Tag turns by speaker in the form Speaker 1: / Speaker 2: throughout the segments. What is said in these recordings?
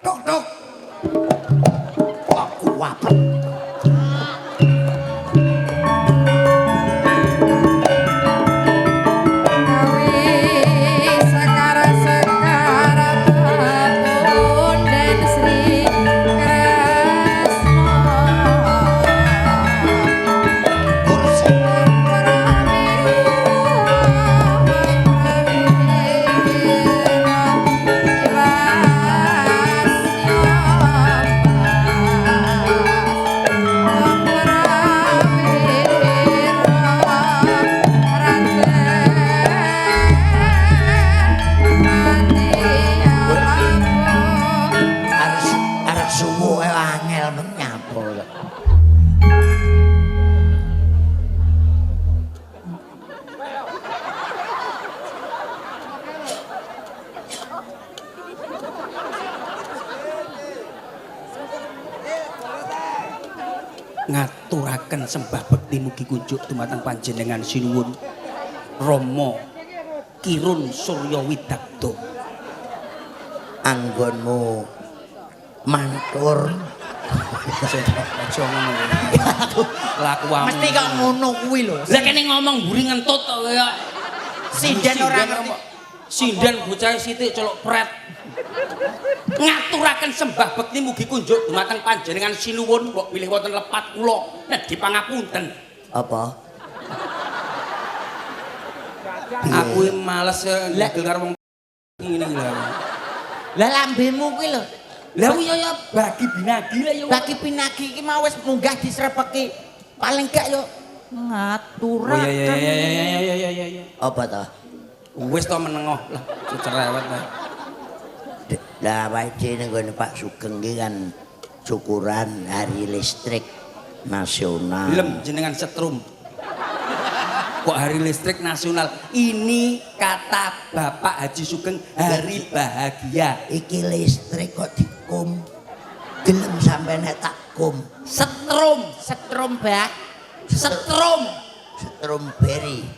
Speaker 1: Tuk tuk. Kok kuwapet.
Speaker 2: Ngaturaken sembah bekti mugi kunjuk dumateng panjenengan sinuwun Rama Kirun Surya Widakta.
Speaker 1: Anggonmu mantur.
Speaker 2: Aja ngono. Lakuanmu.
Speaker 1: Mesti kok ngono kuwi lho.
Speaker 2: Lah kene ngomong mburi ngentut kok kaya
Speaker 1: Sinden ora ngerti.
Speaker 2: Sinden bocah sithik colok pret. Ngaturaken sembah bekti mugi kunjuk dumateng panjenengan sinuwun kok pilih wonten lepat kula nedhi pangapunten.
Speaker 1: Apa?
Speaker 2: Aku males ndegel karo wong ngene iki lho.
Speaker 1: Lah lambemu kuwi lho.
Speaker 2: Lah ya bagi binagi lah ya.
Speaker 1: Bagi pinagi iki mau wis munggah disrepeki. Paling gak yo ngaturaken.
Speaker 2: Ya.
Speaker 1: Apa to?
Speaker 2: Wis to menengoh lah cerewet lah.
Speaker 1: Lah awake ning gone Pak Sugeng iki kan syukuran hari listrik nasional.
Speaker 2: Lem jenengan setrum. Kok hari listrik nasional? Ini kata Bapak Haji Sugeng hari bahagia.
Speaker 1: Iki listrik kok dikum. Gelem sampe nek tak kum.
Speaker 2: Setrum, Mbak. Setrum.
Speaker 1: Strawberry.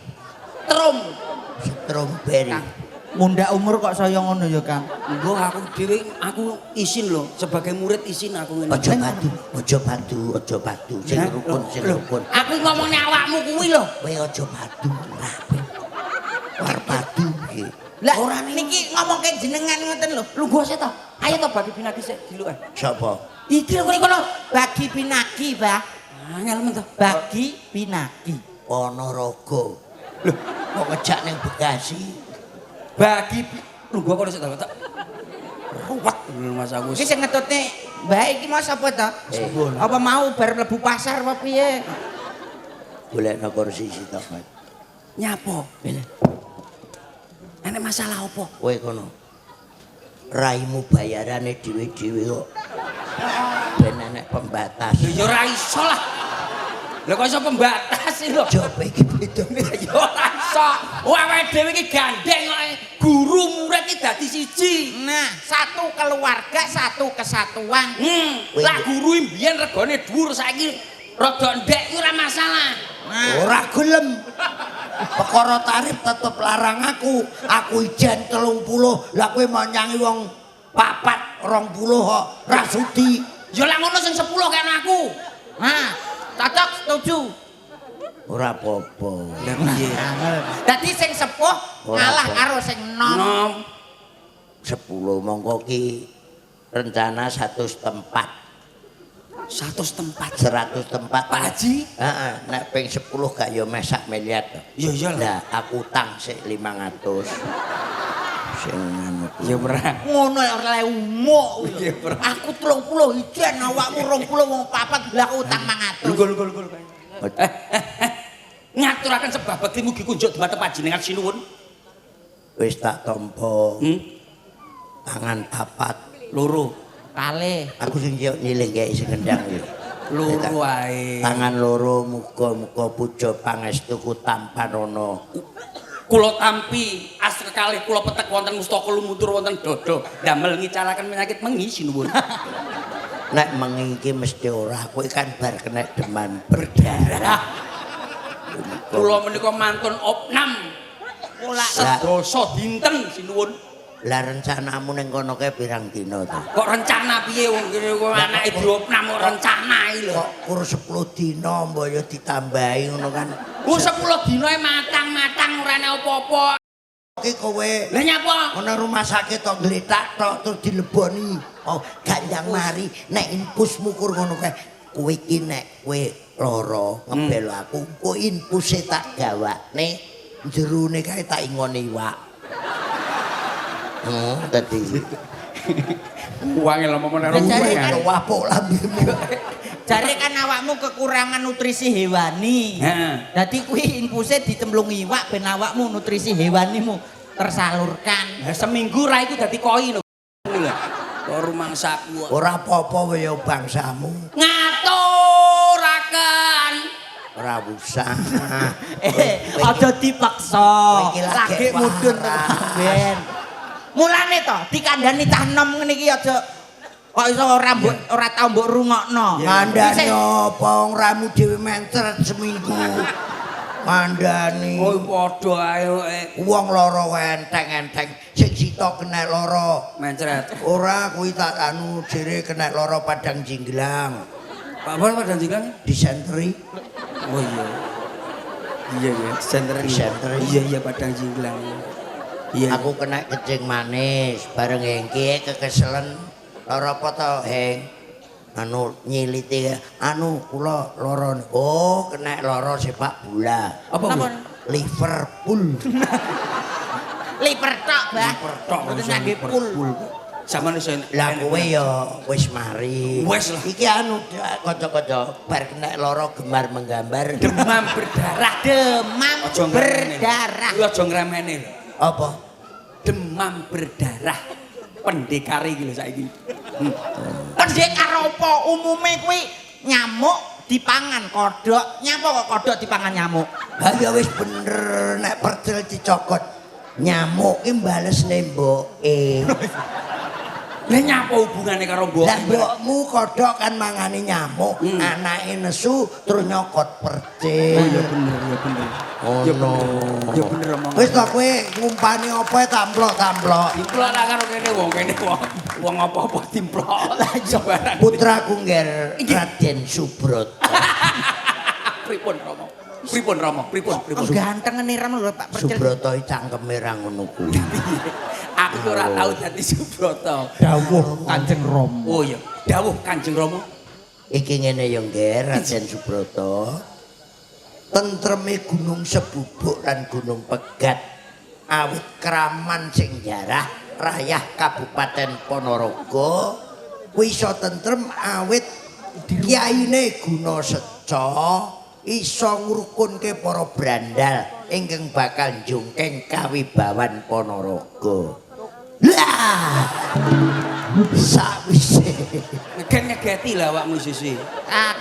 Speaker 1: Strawberry.
Speaker 3: Munda umur kok saya ngono ya, Kang.
Speaker 2: Engko aku dhewe aku isin lho, sebagai murid isin aku ngene.
Speaker 1: Aja badu, sing rukun.
Speaker 2: Aku ngomongnya awakmu kuwi lho.
Speaker 1: Kowe aja badu, rapi. War badu iki.
Speaker 3: Lah ora niki ngomongke jenengan ngoten lho.
Speaker 2: Lungguh sik to. Ayo to bagi pinagi sik diluke.
Speaker 1: Sapa?
Speaker 3: Iki lho kono bagi pinaki, Pak.
Speaker 2: Angel men to.
Speaker 3: Bagi pinaki.
Speaker 1: Ponorogo. Lho, kok ngejak ning Bekasi?
Speaker 2: Bagi lungguh kono sik to. Ruwet Mas Agus.
Speaker 3: Iki sing ngetutne Mbak iki mau sapa to? Apa mau bar mlebu pasar apa piye?
Speaker 1: Golekno kursi sitok, Mas.
Speaker 2: Nyapo? Enek masalah apa?
Speaker 1: Kowe kono. Raimu bayarane dhewe-dhewe kok. Ben enek pembatas.
Speaker 2: Ya ora iso lah. Lha kok iso pembatas lho.
Speaker 1: Jope iki beda.
Speaker 2: Ya ora iso. Awake dhewe iki gandeng kok guru murid iki dadi siji.
Speaker 3: Nah, satu keluarga, satu kesatuan.
Speaker 2: Lah guru mbiyen regane dhuwur saiki rada ndek ora masalah.
Speaker 1: Ora gelem. Perkara tarif tetep larang aku. Aku ijen 30. Lah kowe mau nyanyi wong 4 20 kok ra sudi.
Speaker 2: Ya lah ngono sing 10 kan aku.
Speaker 3: Nah, cocok setuju.
Speaker 1: Ora apa-apa.
Speaker 2: Lah piye?
Speaker 3: Dadi sing sepuh ngalah karo sing nom.
Speaker 2: Nom
Speaker 1: 10 mongko ki rencana 100 tempat.
Speaker 2: 100 tempat.
Speaker 1: 100 tempat.
Speaker 2: Pak Haji?
Speaker 1: Heeh, nek ping 10 gak yo mesak miliar to.
Speaker 2: Ya iyalah.
Speaker 1: Lah aku utang sik 500. Sing anu.
Speaker 2: Ya ora.
Speaker 3: Ngono ora umuk. Aku 30 ijen awakmu 20 wong 4 lah aku utang 500.
Speaker 2: Lungguh. Ngaturaken sebab bekti mugi kunjuk dhumateng panjenengan sinuwun.
Speaker 1: Wis tak tampa. Tangan papat,
Speaker 2: Loro.
Speaker 3: Kalih.
Speaker 1: aku sing nyiling kayak sing kendang iki.
Speaker 2: Loro ae.
Speaker 1: Tangan loro muga-muga puja pangestuku tampan ana.
Speaker 2: Kula tampi as kekalih kula petek wonten mustaka lumutur wonten dada damel ngicalaken penyakit mengi sinuwun.
Speaker 1: Nek mengi iki mesti ora, kowe kan bar kena demam berdarah.
Speaker 2: Kula menika mantun opnam. Kula sedasa dinten sinuwun.
Speaker 1: Lah rencanamu ning kono kae pirang dina to?
Speaker 2: Kok rencana piye wong kene kok anake diopnam kok rencana iki lho.
Speaker 1: Kok kur 10 dina mbok ya ditambahi ngono kan.
Speaker 2: Ku 10 dinae matang-matang ora ana apa-apa.
Speaker 1: Iki kowe
Speaker 2: Lah nyapa?
Speaker 1: ana rumah sakit tok gletak tok terus dileboni. Oh, gandang mari nek infusmu kur ngono kae. Kowe iki nek kowe lara ngebel aku, kok infuse tak gawakne jerone kae tak ingoni iwak. Tadi
Speaker 2: Uangnya lho momen karo
Speaker 3: Jare
Speaker 2: uang.
Speaker 3: kan
Speaker 1: wapuk lambemu.
Speaker 3: Jare kan awakmu kekurangan nutrisi hewani.
Speaker 2: Heeh.
Speaker 3: Dadi kuwi infuse ditemplung iwak ben awakmu nutrisi hewanimu tersalurkan.
Speaker 2: Lah seminggu ra iku dadi koi lho. Kok rumangsaku.
Speaker 1: Ora apa-apa ya bangsamu.
Speaker 2: Ngaturaken.
Speaker 1: Ora usah.
Speaker 3: Aja dipaksa.
Speaker 1: Kowe iki
Speaker 3: Lagi
Speaker 1: lagi
Speaker 3: mudhun
Speaker 1: waras.
Speaker 3: ben. Mulane to dikandani cah enom ngene iki aja kok iso rambut ora tau mbok rungokno.
Speaker 1: Ngandani apa wong ramu dhewe mentret seminggu. Ngandani.
Speaker 2: Oh padha ae
Speaker 1: Wong lara enteng-enteng sing sita kena lara.
Speaker 2: mencret.
Speaker 1: Ora kuwi tak anu jere kena lara padang jinglang.
Speaker 2: Pak Bol padang jinglang.
Speaker 1: Disentri.
Speaker 2: Oh iya. Iya ya, senter
Speaker 1: Senter.
Speaker 2: Iya padang jinglang. Iya.
Speaker 1: Aku kena kencing manis bareng Hengki kekeselen. Lara apa to, Heng? Anu nyiliti anu kula lara. Oh, kena lara sepak bola.
Speaker 2: Apa Bu?
Speaker 1: Liverpool.
Speaker 3: Liver tok, Mbah.
Speaker 2: Liver tok,
Speaker 3: Mboten ngangge pul.
Speaker 2: Sampeyan iso
Speaker 1: Lah kowe ya wis mari.
Speaker 2: Wis lah.
Speaker 1: Iki anu kanca-kanca bar kena lara gemar menggambar.
Speaker 2: demam berdarah.
Speaker 3: Demam
Speaker 2: Aja ngremeni.
Speaker 3: berdarah.
Speaker 2: Kuwi aja ngremeni lho.
Speaker 1: Apa?
Speaker 2: Demam berdarah. Pendekar iki lho saiki.
Speaker 3: Pendekar apa umume kuwi nyamuk dipangan kodhok. Nyapa kok kodhok dipangan nyamuk?
Speaker 1: Ha ya wis bener nek percil dicokot. Nyamuk ki bales nemboke.
Speaker 2: Lah nyapa hubungane karo mbok?
Speaker 1: Lah mbokmu kodhok kan mangani nyamuk, anake nesu terus nyokot percil.
Speaker 2: Oh iya bener, ya bener.
Speaker 1: Oh
Speaker 2: Ya
Speaker 1: no.
Speaker 2: bener. Ya bener omong.
Speaker 1: Wis to kowe ngumpani apa tamplok-tamplok.
Speaker 2: Dimplok lah karo kene wong apa-apa dimplok. Lah iya barang.
Speaker 1: Putraku ngger Raden Subroto.
Speaker 2: Pripun Rama? Pripun Rama? Pripun?
Speaker 3: Ganteng niram lho Pak Percil.
Speaker 1: Subroto iki cangkeme ra ngono kuwi.
Speaker 2: Aku ora tau dadi Subroto.
Speaker 3: Dawuh Kanjeng Rama.
Speaker 2: Oh iya, dawuh Kanjeng Rama.
Speaker 1: Iki ngene ya ngger Raden Subroto. Tentreme Gunung Sebubuk lan Gunung Pegat awit kraman sing jarah rayah Kabupaten Ponorogo kuwi iso tentrem awit kiyaine Gunaseca iso ngrukunke para brandal ingkang bakal njungkeng kawibawan Ponorogo. Lah sawise
Speaker 2: Ngegeti lah awakmu sisi.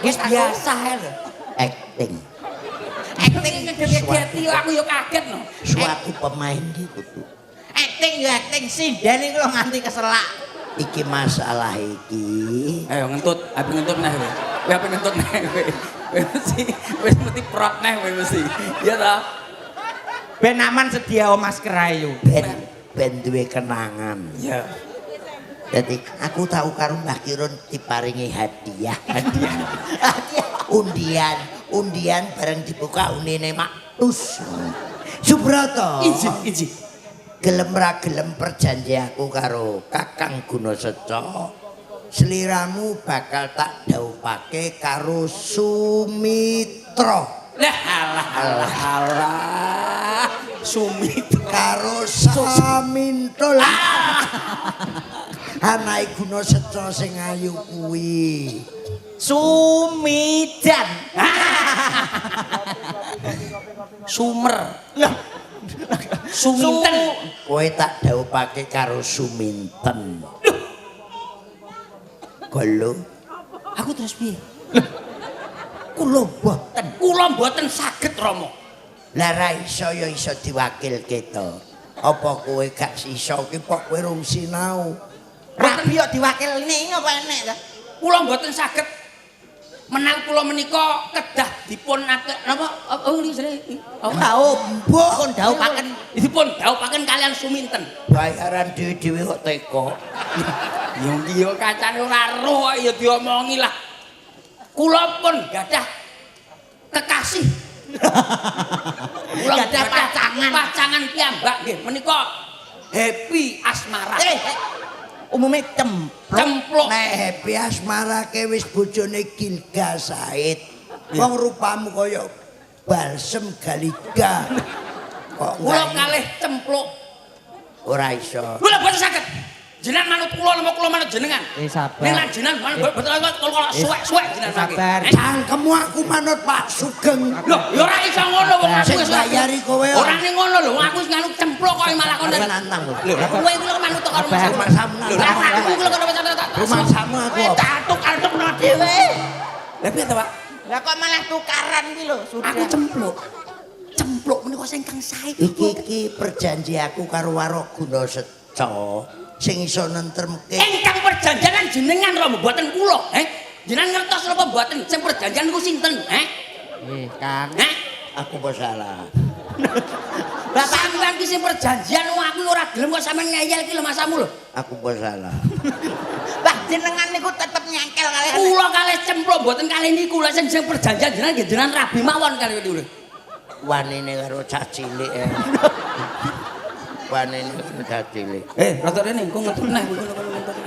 Speaker 3: Wis
Speaker 2: Biasa ae lho.
Speaker 1: acting
Speaker 2: Acting ngegeti aku ya kaget no.
Speaker 1: suatu pemain di kudu.
Speaker 3: acting ya acting sinden iki lho nganti keselak.
Speaker 1: Iki masalah iki
Speaker 2: Ayo ngentut, ape ngentut neh kowe. Kowe ape ngentut neh kowe. Kowe mesti prot neh kowe mesti. Ya ta?
Speaker 3: Ben aman sedia Mas Kerayu.
Speaker 1: ben duwe kenangan.
Speaker 2: Ya.
Speaker 1: Jadi aku tahu karo Mbah Kirun diparingi hadiah. Undian bareng dibuka unine maktus. Subroto.
Speaker 2: Iji.
Speaker 1: Gelem ra gelem perjanjianku karo Kakang Gunaseca. Sliramu bakal tak dhawuhake karo Sumitra.
Speaker 2: Lah alah. Sumitra.
Speaker 1: Karo Samintul. Anake Gunaseca sing ayu kuwi.
Speaker 3: Sumidan.
Speaker 2: Sumer. Suminten.
Speaker 1: Kowe tak dhawuhake karo Suminten. Golo.
Speaker 2: Aku terus piye?
Speaker 1: Kula
Speaker 2: Mboten saged Rama.
Speaker 1: Lah ra iso ya iso diwakilke to. Apa kowe gak iso ki kok kowe rung sinau.
Speaker 3: Rabi yo diwakilne ngopo enek ta?
Speaker 2: Kula mboten saged. Menawi kula menika kedah dipun napa ini jenenge
Speaker 3: Pun dhaupaken.
Speaker 2: dipun dhaupaken kalian Suminten.
Speaker 1: Bayaran dhewe-dhewe kok teko.
Speaker 2: Yo iki yo kacane ora roh ya diomongi lah. Kula pun gadah kekasih. Kula
Speaker 3: Gadah
Speaker 2: pacangan piyambak nggih menika Happy Asmara.
Speaker 3: Umume
Speaker 2: Cempluk.
Speaker 1: Nek Happy Asmara ke wis bojone Gilga Said. Wong rupamu kaya balsem Galiga. Kok
Speaker 2: Kula kalih cempluk.
Speaker 1: ora iso.
Speaker 2: Kula boten saged. Jenengan manut kula napa kula manut jenengan?
Speaker 3: sabar.
Speaker 2: Ning lan jenengan betul kula suwek-suwek jenengan mangke.
Speaker 3: Sabar.
Speaker 1: Cangkemmu aku manut Pak Sugeng.
Speaker 2: Lho, ya ora iso ngono wong aku
Speaker 1: Sing
Speaker 2: wis
Speaker 1: bayari kowe.
Speaker 2: ora ning ngono lho, wong aku wis nganu cempluk kok malah kono.
Speaker 1: nantang lho.
Speaker 2: Lho, kowe kula manut karo
Speaker 1: Rumah samu.
Speaker 2: Lho, lah aku kula kono
Speaker 1: Rumah samu aku.
Speaker 3: Tatuk-tatuk no dhewe.
Speaker 2: Lah piye to, Pak?
Speaker 3: Lah kok malah tukaran iki lho, sudah.
Speaker 2: Aku cempluk. Cempluk menika sing kang sae.
Speaker 1: Iki perjanji aku karo Waraguna Seca sing iso nentremke.
Speaker 2: Ingkang perjanjian jenengan lho mboten kula, Jenengan ngertos napa mboten sing perjanjian niku sinten,
Speaker 3: Kang.
Speaker 1: Aku apa salah?
Speaker 2: Lah sampean ki sing perjanjian wong aku ora gelem kok sampean ngeyel ki lho masamu lho.
Speaker 1: Aku apa salah?
Speaker 3: Lah jenengan niku tetep nyangkel kalian.
Speaker 2: Kula kalih cempluk mboten kalih niku lha sing perjanjian jenengan nggih jenengan rabi mawon kalih niku lho.
Speaker 1: Wanine karo cah cilik. Wanine karo cah cilik.
Speaker 2: Rada rene engko ngentut neh ngentut.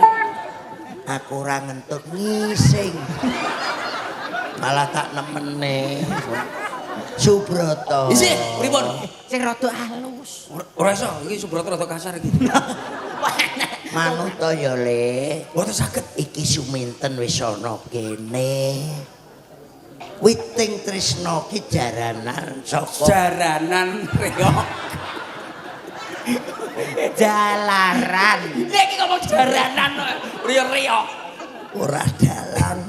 Speaker 1: Aku ora ngentut ngising. Malah tak nemene. Subroto.
Speaker 2: Isi, pripun?
Speaker 3: Sing rada halus.
Speaker 2: Ora iso, iki Subroto rada kasar iki.
Speaker 1: Manut to ya Le.
Speaker 2: Mboten saged.
Speaker 1: Iki Suminten wis ana kene. Witing Trisno ki jaranan saka
Speaker 2: Jaranan reok.
Speaker 3: Jalaran.
Speaker 2: Iki ngomong jaranan reok.
Speaker 1: ora dalang.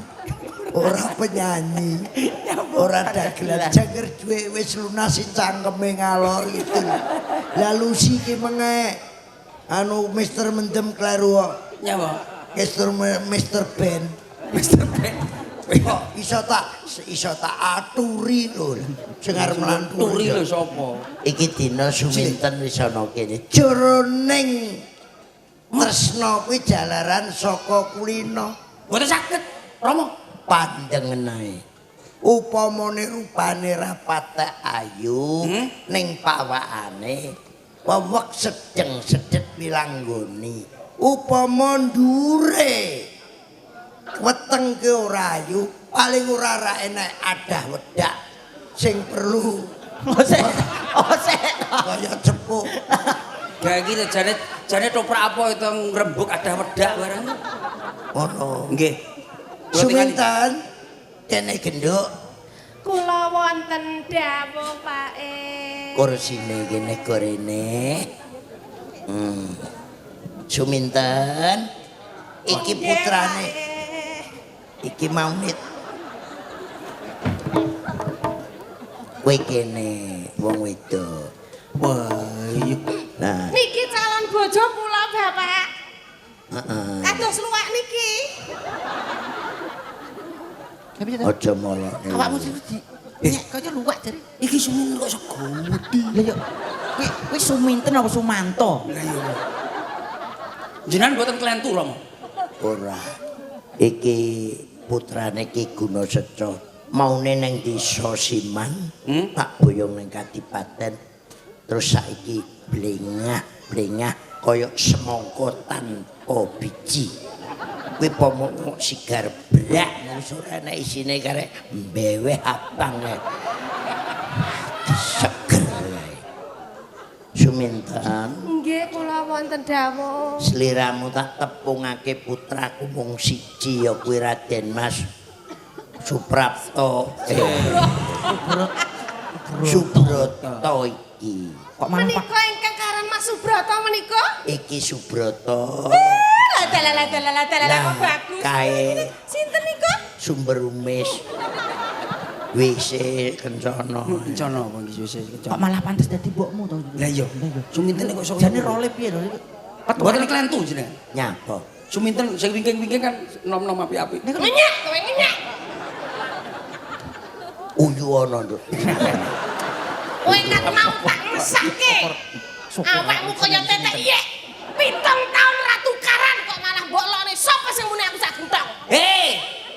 Speaker 1: Ora penyanyi. Ora dagelan janger duwe wis lunasi cangkeme ngalor gitu. Lalu si ki menge anu Mister Mendem kleru kok.
Speaker 2: Nyapa?
Speaker 1: Mister Ben.
Speaker 2: Mister Ben.
Speaker 1: Kok iso tak aturi lho. Sing arep
Speaker 2: Turi lho
Speaker 1: mlanturi.
Speaker 2: sapa?
Speaker 1: Iki dina Suminten wis ana kene. Jroning tresna kuwi jalaran saka kulino.
Speaker 2: Mboten saged, Rama.
Speaker 1: Pandengen ae. Upamane rupane rapatek ayu ning pawakane wewek sedeng sedet wilanggoni. Upama ndure weteng ke ora ayu, paling ora ra enek adah wedak sing perlu
Speaker 3: Osek.
Speaker 1: kaya cepuk.
Speaker 2: Gak iki jane toprak apa itu ngrembug ada wedak barang.
Speaker 1: Ngono.
Speaker 2: Nggih.
Speaker 1: Suminten kene genduk
Speaker 4: Kula wonten dawuh Pak
Speaker 1: kursine kene gorene. Suminten iki putrane iki maunit kowe kene wong wedok. Wah, nah,
Speaker 4: Niki calon bojo kula Bapak.
Speaker 1: heeh.
Speaker 4: Kados luwak niki.
Speaker 1: Aja molok.
Speaker 3: Awakmu siji. Nek kaya luwak jare.
Speaker 2: Iki Suminten kok sego wedi.
Speaker 3: Lah yo kuwi Suminten apa Sumanto?
Speaker 2: Lah iya. Jenengan mboten klentu, Rama.
Speaker 1: Ora. Iki putrane Ki Gunaseca. Maune ning desa Siman, tak boyong ning Kadipaten. Terus saiki blengah kaya semangka tanpa biji. Kuwi pomok sigar brak wis ora enek isine karek mbeweh abang. Seger. Suminten.
Speaker 4: Nggih kula wonten dawuh.
Speaker 1: Sliramu tak tepungake putraku mung siji ya kuwi Raden Mas Suprapto. Subroto iki.
Speaker 3: Kok malah Pak?
Speaker 4: Menika ingkang karan Mas Subroto menika?
Speaker 1: Iki Subroto.
Speaker 4: Lah kok bagus.
Speaker 1: Kae
Speaker 4: Sinten nika?
Speaker 1: sumber umis. WC kencana.
Speaker 2: Kencana apa iki wis
Speaker 3: Kok malah pantes dadi mbokmu to?
Speaker 2: Lah iya. Suminten kok sok.
Speaker 3: Jane role piye to?
Speaker 2: Mboten klentu jenengan.
Speaker 1: Nyapa?
Speaker 2: Suminten sing wingking-wingking kan nom-nom apik-apik.
Speaker 4: Nyenyak, kowe nyenyak.
Speaker 1: uyu ana nduk.
Speaker 4: Kowe kan mau tak mesake. Awakmu kaya tetek iyek. 7 tahun ra tukaran kok malah mbok lokne. Sopo sing muni aku sak gentong?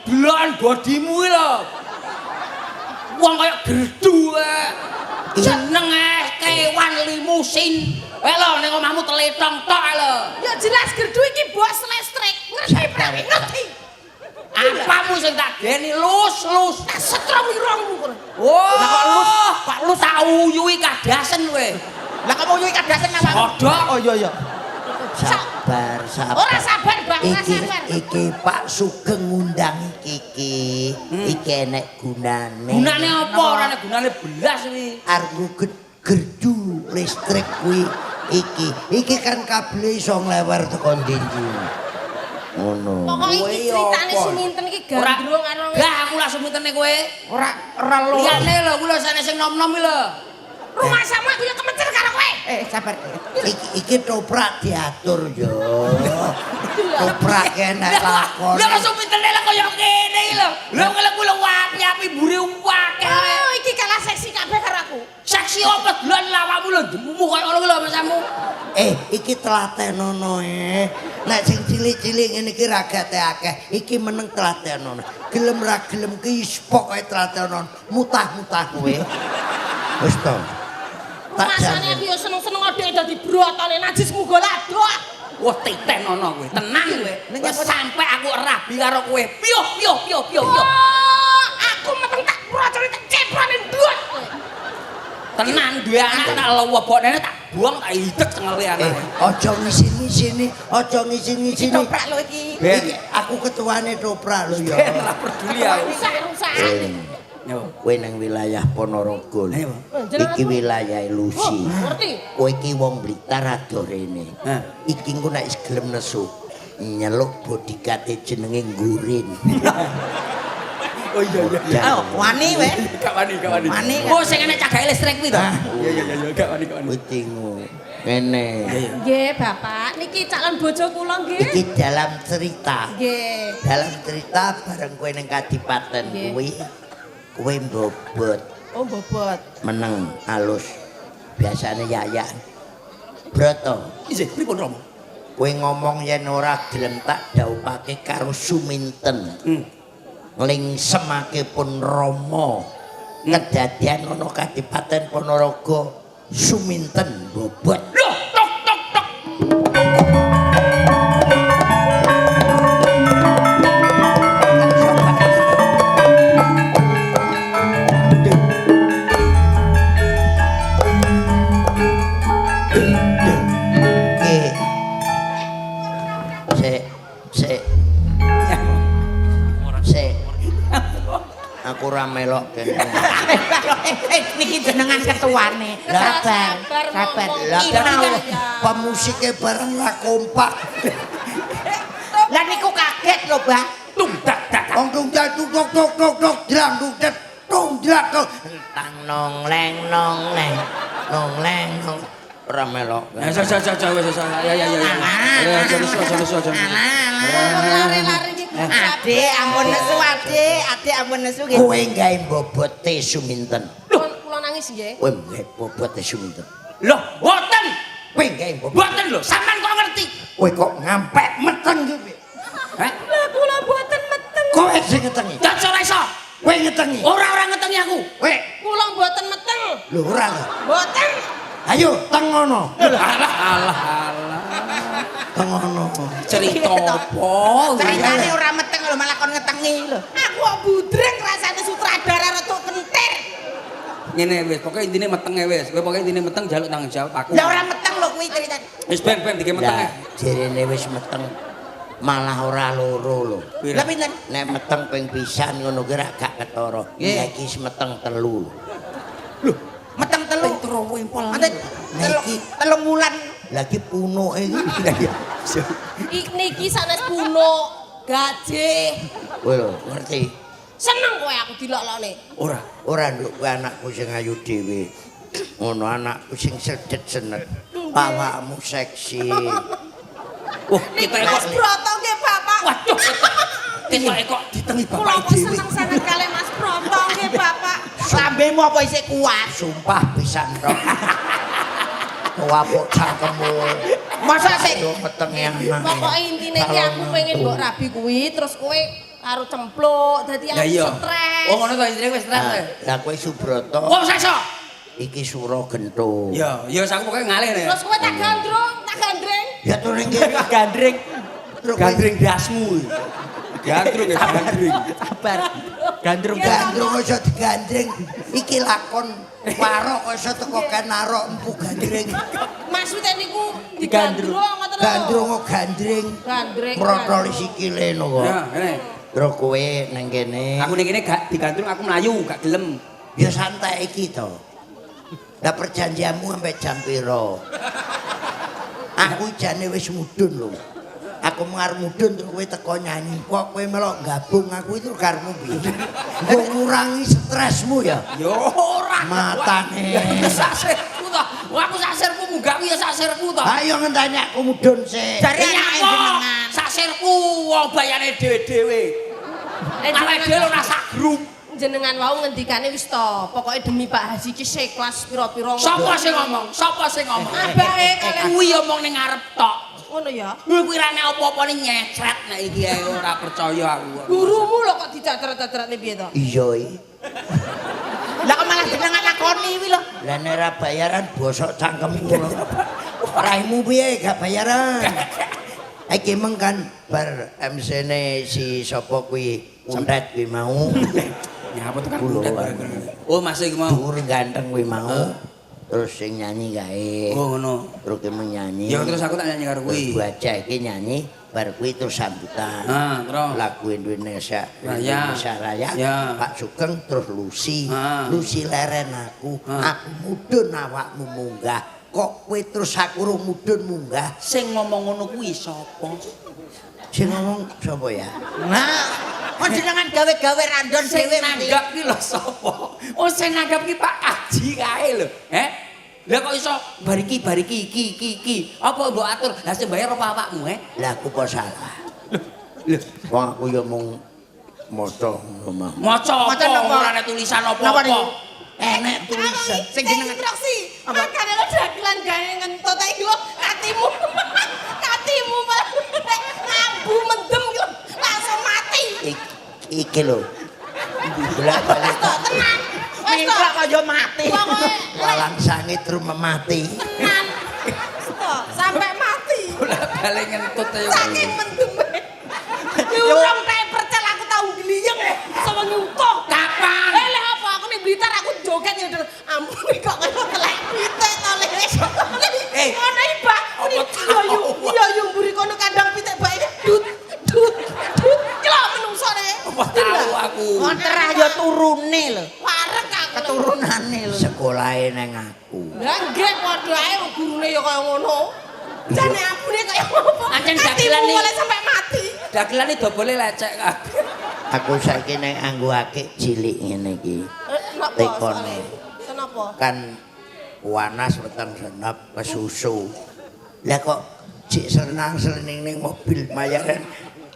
Speaker 2: Delokan bodimu iki lho. Wong kaya gerdu jeneng kewan limusin. Lho ning omahmu teletong tok lho.
Speaker 4: Ya jelas gerdu iki bos listrik. Ngerti prawe? Ngerti.
Speaker 2: Apamu sing tak geni lus.
Speaker 4: Tak setrum irungmu kono.
Speaker 2: Oh, lah kok lus, Pak lus tak uyuhi kadasen kowe.
Speaker 3: Lah kamu nyuwi kadasen apa?
Speaker 2: Kodok.
Speaker 3: Oh iya.
Speaker 1: Sabar.
Speaker 4: Ora sabar, Bang, ora sabar.
Speaker 1: Iki Pak Sugeng ngundang iki. Iki enek gunane.
Speaker 2: Gunane apa? Ora ana gunane belas iki.
Speaker 1: Argo gerdu listrik kuwi iki kan kabel iso nglewer tekan ndi. Ngono.
Speaker 4: Pokok iki critane Suminten iki gandrung karo
Speaker 2: Gak aku lah sumitene kowe.
Speaker 3: Ora lho.
Speaker 2: Liyane lho kuwi lho sane sing nom-nom iki lho.
Speaker 4: rumah sama aku yang kemecer karo kowe.
Speaker 3: Sabar.
Speaker 1: Iki toprak diatur yo. Toprak enak lakon.
Speaker 2: Lah kok sumitene lah kaya ngene iki lho. Lha kok kuwi api-api mburi akeh.
Speaker 4: Oh, iki kalah seksi kabeh karo aku.
Speaker 2: Saksi apa delon lawakmu lho jemumu kaya ngono lho masamu.
Speaker 1: Iki telatenono Nek sing cilik-cilik ngene iki ragate akeh. Iki meneng telatenono. Gelem ra gelem ki pokoke telatenono. Mutah-mutah kowe. Wis to.
Speaker 4: Masane aku yo seneng-seneng adek dadi brotone najis muga lado.
Speaker 2: Wah titenono kowe, tenan kowe. Wis sampe aku rabi karo kowe. Piyo.
Speaker 4: Oh, aku meteng tak brotone tak ceprone ndut.
Speaker 2: Tenan duwe anak tak lewobokne tak buang tak hidet ngeli anake.
Speaker 1: Aja ngisi-ngisini, aja ngisi-ngisini.
Speaker 3: Toprak lho iki.
Speaker 1: Iki aku ketuane toprak lho ya.
Speaker 2: Ora peduli aku.
Speaker 4: Rusak-rusak.
Speaker 2: Yo.
Speaker 1: Kowe nang wilayah Ponorogo.
Speaker 2: Ayo.
Speaker 1: Iki wilayah Lusi.
Speaker 4: Ngerti?
Speaker 1: Kowe iki wong Blitar ado rene.
Speaker 2: Hah.
Speaker 1: Iki engko nek gelem nesu nyeluk bodyguard jenenge Gurin.
Speaker 2: Oh iya.
Speaker 3: Oh, wani weh.
Speaker 2: Gak wani.
Speaker 3: Wani.
Speaker 2: Oh sing enek cagake listrik kuwi to.
Speaker 1: Ah.
Speaker 2: Iya, gak wani.
Speaker 1: Witingu. Ngene.
Speaker 4: Nggih, Bapak. Niki calon bojo kula nggih.
Speaker 1: Iki dalam cerita.
Speaker 4: Nggih.
Speaker 1: Dalam cerita bareng kowe ning Kadipaten
Speaker 4: Nggih.
Speaker 1: kuwi kowe mbobot
Speaker 4: Oh, bobot.
Speaker 1: meneng alus. Biasane yayak. Broto.
Speaker 2: Isih pripun Romo?
Speaker 1: Kowe ngomong yen ora gelem tak dhawuhake karo Suminten. Nglingsem pun Rama. Kedadian ana Kadipaten Ponorogo Suminten bobot.
Speaker 2: Loh, tok.
Speaker 1: Aku ora melok kene.
Speaker 3: Niki jenengan ketuane. Sabar.
Speaker 1: Lah
Speaker 3: Iki mau.
Speaker 1: pemusike bareng ra kompak.
Speaker 3: Lah niku kaget lho, Mbak.
Speaker 2: Tumdak.
Speaker 1: Wong tunggal tuk drang tung drak tang nong leng ora melok.
Speaker 2: Ya wis.
Speaker 4: Lari-lari iki.
Speaker 3: Adik ampun nesu nggih.
Speaker 1: Kowe gawe bobote Suminten.
Speaker 4: Kula nangis nggih.
Speaker 1: Kowe gawe bobote Suminten.
Speaker 2: Loh, boten.
Speaker 1: Kowe gawe bobot.
Speaker 2: Boten lho, sampean kok ngerti?
Speaker 1: Kowe kok ngampek meteng iki.
Speaker 2: Hah?
Speaker 4: Lah kula boten meteng.
Speaker 1: Kowe sing ngetengi.
Speaker 2: Gak ora iso.
Speaker 1: Kowe ngetengi.
Speaker 2: Ora ngetengi aku.
Speaker 1: Kowe
Speaker 4: Kula boten meteng.
Speaker 1: lho ora.
Speaker 4: Boten.
Speaker 1: Ayo tengono.
Speaker 2: Alah.
Speaker 1: Tengono.
Speaker 2: Cerita apa?
Speaker 3: Ceritane ora meteng lho malah kon ngetengi lho.
Speaker 4: Aku kok budreng rasane sutradara retuk kentir.
Speaker 2: Ngene wis, pokoke intine metenge wis. Kowe pokoke intine meteng njaluk tanggung jawab aku.
Speaker 3: Lah ora meteng lho kuwi ceritane.
Speaker 2: Wis ben dike metenge.
Speaker 1: Lah jerene wis meteng malah ora loro lho.
Speaker 3: Lah pinten?
Speaker 1: Nek meteng ping pisan ngono ki ra gak ketara.
Speaker 3: Nggih.
Speaker 1: Iki wis meteng telu.
Speaker 3: Meteng telu.
Speaker 2: Tero wempol.
Speaker 3: Ate telung wulan.
Speaker 1: Lagi punuke iki.
Speaker 4: Niki sanes punuk, gajih.
Speaker 1: Kowe lho ngerti.
Speaker 4: Seneng kowe aku dilok-lokne.
Speaker 1: Ora nduk kowe anakku sing ayu dhewe. Ngono anakku sing sedet-senet. Awakmu seksi.
Speaker 2: Wah, kita
Speaker 4: Mas Broto nggih, Bapak.
Speaker 2: Waduh. Kita kok ditengi
Speaker 4: Kula
Speaker 2: bapak
Speaker 4: kok
Speaker 2: dhewe.
Speaker 4: seneng sanget kalih Mas Broto nggih, Bapak.
Speaker 3: Lambemu apa isih kuat?
Speaker 1: Sumpah pisan tok. Wapuk cangkemmu.
Speaker 3: Masa sik
Speaker 1: Yo meteng yang
Speaker 4: Pokoknya intinya ki aku pengen mbok rabi kuwi terus kowe karo cempluk dadi
Speaker 2: Lah
Speaker 4: aku
Speaker 2: iya.
Speaker 4: stres.
Speaker 2: Oh ngono to istrine wis stres.
Speaker 1: Lah kowe Subroto.
Speaker 2: Wong sakso.
Speaker 1: Iki Suro Gento.
Speaker 2: Ya, ya aku pokoke ngalih nek.
Speaker 4: Terus kowe tak gandrung, tak gandreng.
Speaker 1: Ya tuh ning kene
Speaker 3: gandring.
Speaker 2: Gandring dasmu. Gandrung ya gandring.
Speaker 3: Sabar. Gandrung
Speaker 1: gandrung aja digandring. Iki lakon warok kok iso teko kenarok empu gandring.
Speaker 4: Maksudnya niku
Speaker 3: Digandrung.
Speaker 4: digandrung ngoten lho.
Speaker 1: Gandrung kok gandring.
Speaker 4: Gandreng.
Speaker 1: Mrotoli sikile no kok.
Speaker 2: Ya, ngene.
Speaker 1: Terus kowe ning kene.
Speaker 2: Aku ning kene gak digandrung aku mlayu, gak gelem.
Speaker 1: Ya santai iki to. Lah perjanjianmu sampai jam piro? Aku jane wis mudhun lho. Aku mengar mudhun terus kowe teko nyanyi. Kok kowe melok gabung aku itu karepmu piye? Nggo ngurangi stresmu ya.
Speaker 2: Yo ora.
Speaker 1: Matane.
Speaker 2: Sasirku to. Wah aku sasirku munggah ya sasirku to.
Speaker 1: Ayo ngenteni aku mudhun sik.
Speaker 3: Jare
Speaker 2: Iya
Speaker 3: anake
Speaker 2: kok.
Speaker 3: jenengan.
Speaker 2: Sasirku wong bayane dhewe-dhewe. Awake dhewe ora sak grup.
Speaker 4: Jenengan wau ngendikane wis to, pokoke demi Pak Haji ki sekelas pira-pira.
Speaker 2: Sapa sing ngomong? Sapa sing ngomong?
Speaker 4: Abahe kalian
Speaker 2: Kuwi omong ning ngarep tok.
Speaker 4: ngono ya.
Speaker 2: Kuwi kuwi ra nek apa-apane nyecret nek iki ae ora percaya aku.
Speaker 4: Gurumu lho kok dicatret-catretne piye to?
Speaker 1: Iya iki.
Speaker 3: Lah kok malah jenengan lakoni kuwi lho.
Speaker 1: Lah nek ora bayaran bosok cangkemmu lho. Raimu piye gak bayaran? Iki meng kan bar MC-ne si sapa kuwi Untet kuwi mau.
Speaker 2: Ya apa tuh kan
Speaker 1: Kulo.
Speaker 2: Oh masih mau.
Speaker 1: Dhuwur ganteng kuwi mau. Terus sing nyanyi gae.
Speaker 2: Oh ngono.
Speaker 1: Terus ki nyanyi.
Speaker 2: Ya terus aku tak nyanyi karo kuwi.
Speaker 1: Baca iki nyanyi bar kuwi terus sambutan.
Speaker 2: Terus
Speaker 1: Lagu Indonesia
Speaker 2: Raya.
Speaker 1: Indonesia Raya.
Speaker 2: Ya.
Speaker 1: Pak Sugeng terus Lucy. Lucy leren aku.
Speaker 2: Ah.
Speaker 1: Aku mudhun awakmu munggah. Kok kowe terus aku rung mudhun munggah?
Speaker 2: sing ngomong ngono kuwi sapa?
Speaker 1: Sing ngomong sapa ya?
Speaker 3: Nah, kok jenengan gawe-gawe randon
Speaker 2: Sing
Speaker 3: dhewe
Speaker 2: nanggap ki lho sapa? Oh sing nanggap ki Pak Haji kae lho. Lah kok iso bariki iki. Apa mbok atur? Lah sing bayar apa awakmu,
Speaker 1: Lah aku kok salah.
Speaker 2: Lho,
Speaker 1: Wong aku ya mung maca ngono.
Speaker 2: maca apa?
Speaker 3: Maca napa?
Speaker 2: Ora ana tulisan
Speaker 3: Napa
Speaker 2: apa-apa.
Speaker 3: niku?
Speaker 1: Enek tulisan.
Speaker 3: Sing jenengan
Speaker 4: instruksi. Makane lo dagelan gawe ngentut ae lho katimu. Katimu malah ngambu mendem ki lho, langsung mati.
Speaker 1: Iki lho. Bolak balik
Speaker 4: Wis to tenan. Wis to.
Speaker 3: mingklak kaya mati.
Speaker 4: Pokoke
Speaker 1: walang sangit rumah mati.
Speaker 4: tenan. Wis to, sampai mati.
Speaker 2: Bolak-balik ngentut ae.
Speaker 4: Saking mendeme. Urung kae percel aku tau gliyeng sama nyukuh.
Speaker 2: Kapan?
Speaker 4: Lek apa aku ning Blitar aku joget ya ampun kok kaya telek pitik to le. Ngono iki, Pak. Iya yo mburi kono kandang pitik bae dut. Kelak menungsone.
Speaker 2: Apa tahu aku.
Speaker 3: Monterah ya turune lho.
Speaker 4: Warek aku.
Speaker 3: Keturunane lho.
Speaker 1: Sekolahe nang aku.
Speaker 4: Lah nggih padha ae gurune ya kaya ngono. Jane ampune kaya apa?
Speaker 2: Ancen
Speaker 4: Hatimu
Speaker 2: dagelan iki.
Speaker 4: mulai sampai mati.
Speaker 2: Dagelane dobole lecek kabeh.
Speaker 1: Aku saiki nek anggo akik cilik ngene iki.
Speaker 4: Kenapa?
Speaker 1: Tekono.
Speaker 4: soalnya? Kenapa?
Speaker 1: Kan panas weteng senep kesusu. Lah kok cik senang-seling ning mobil mayaran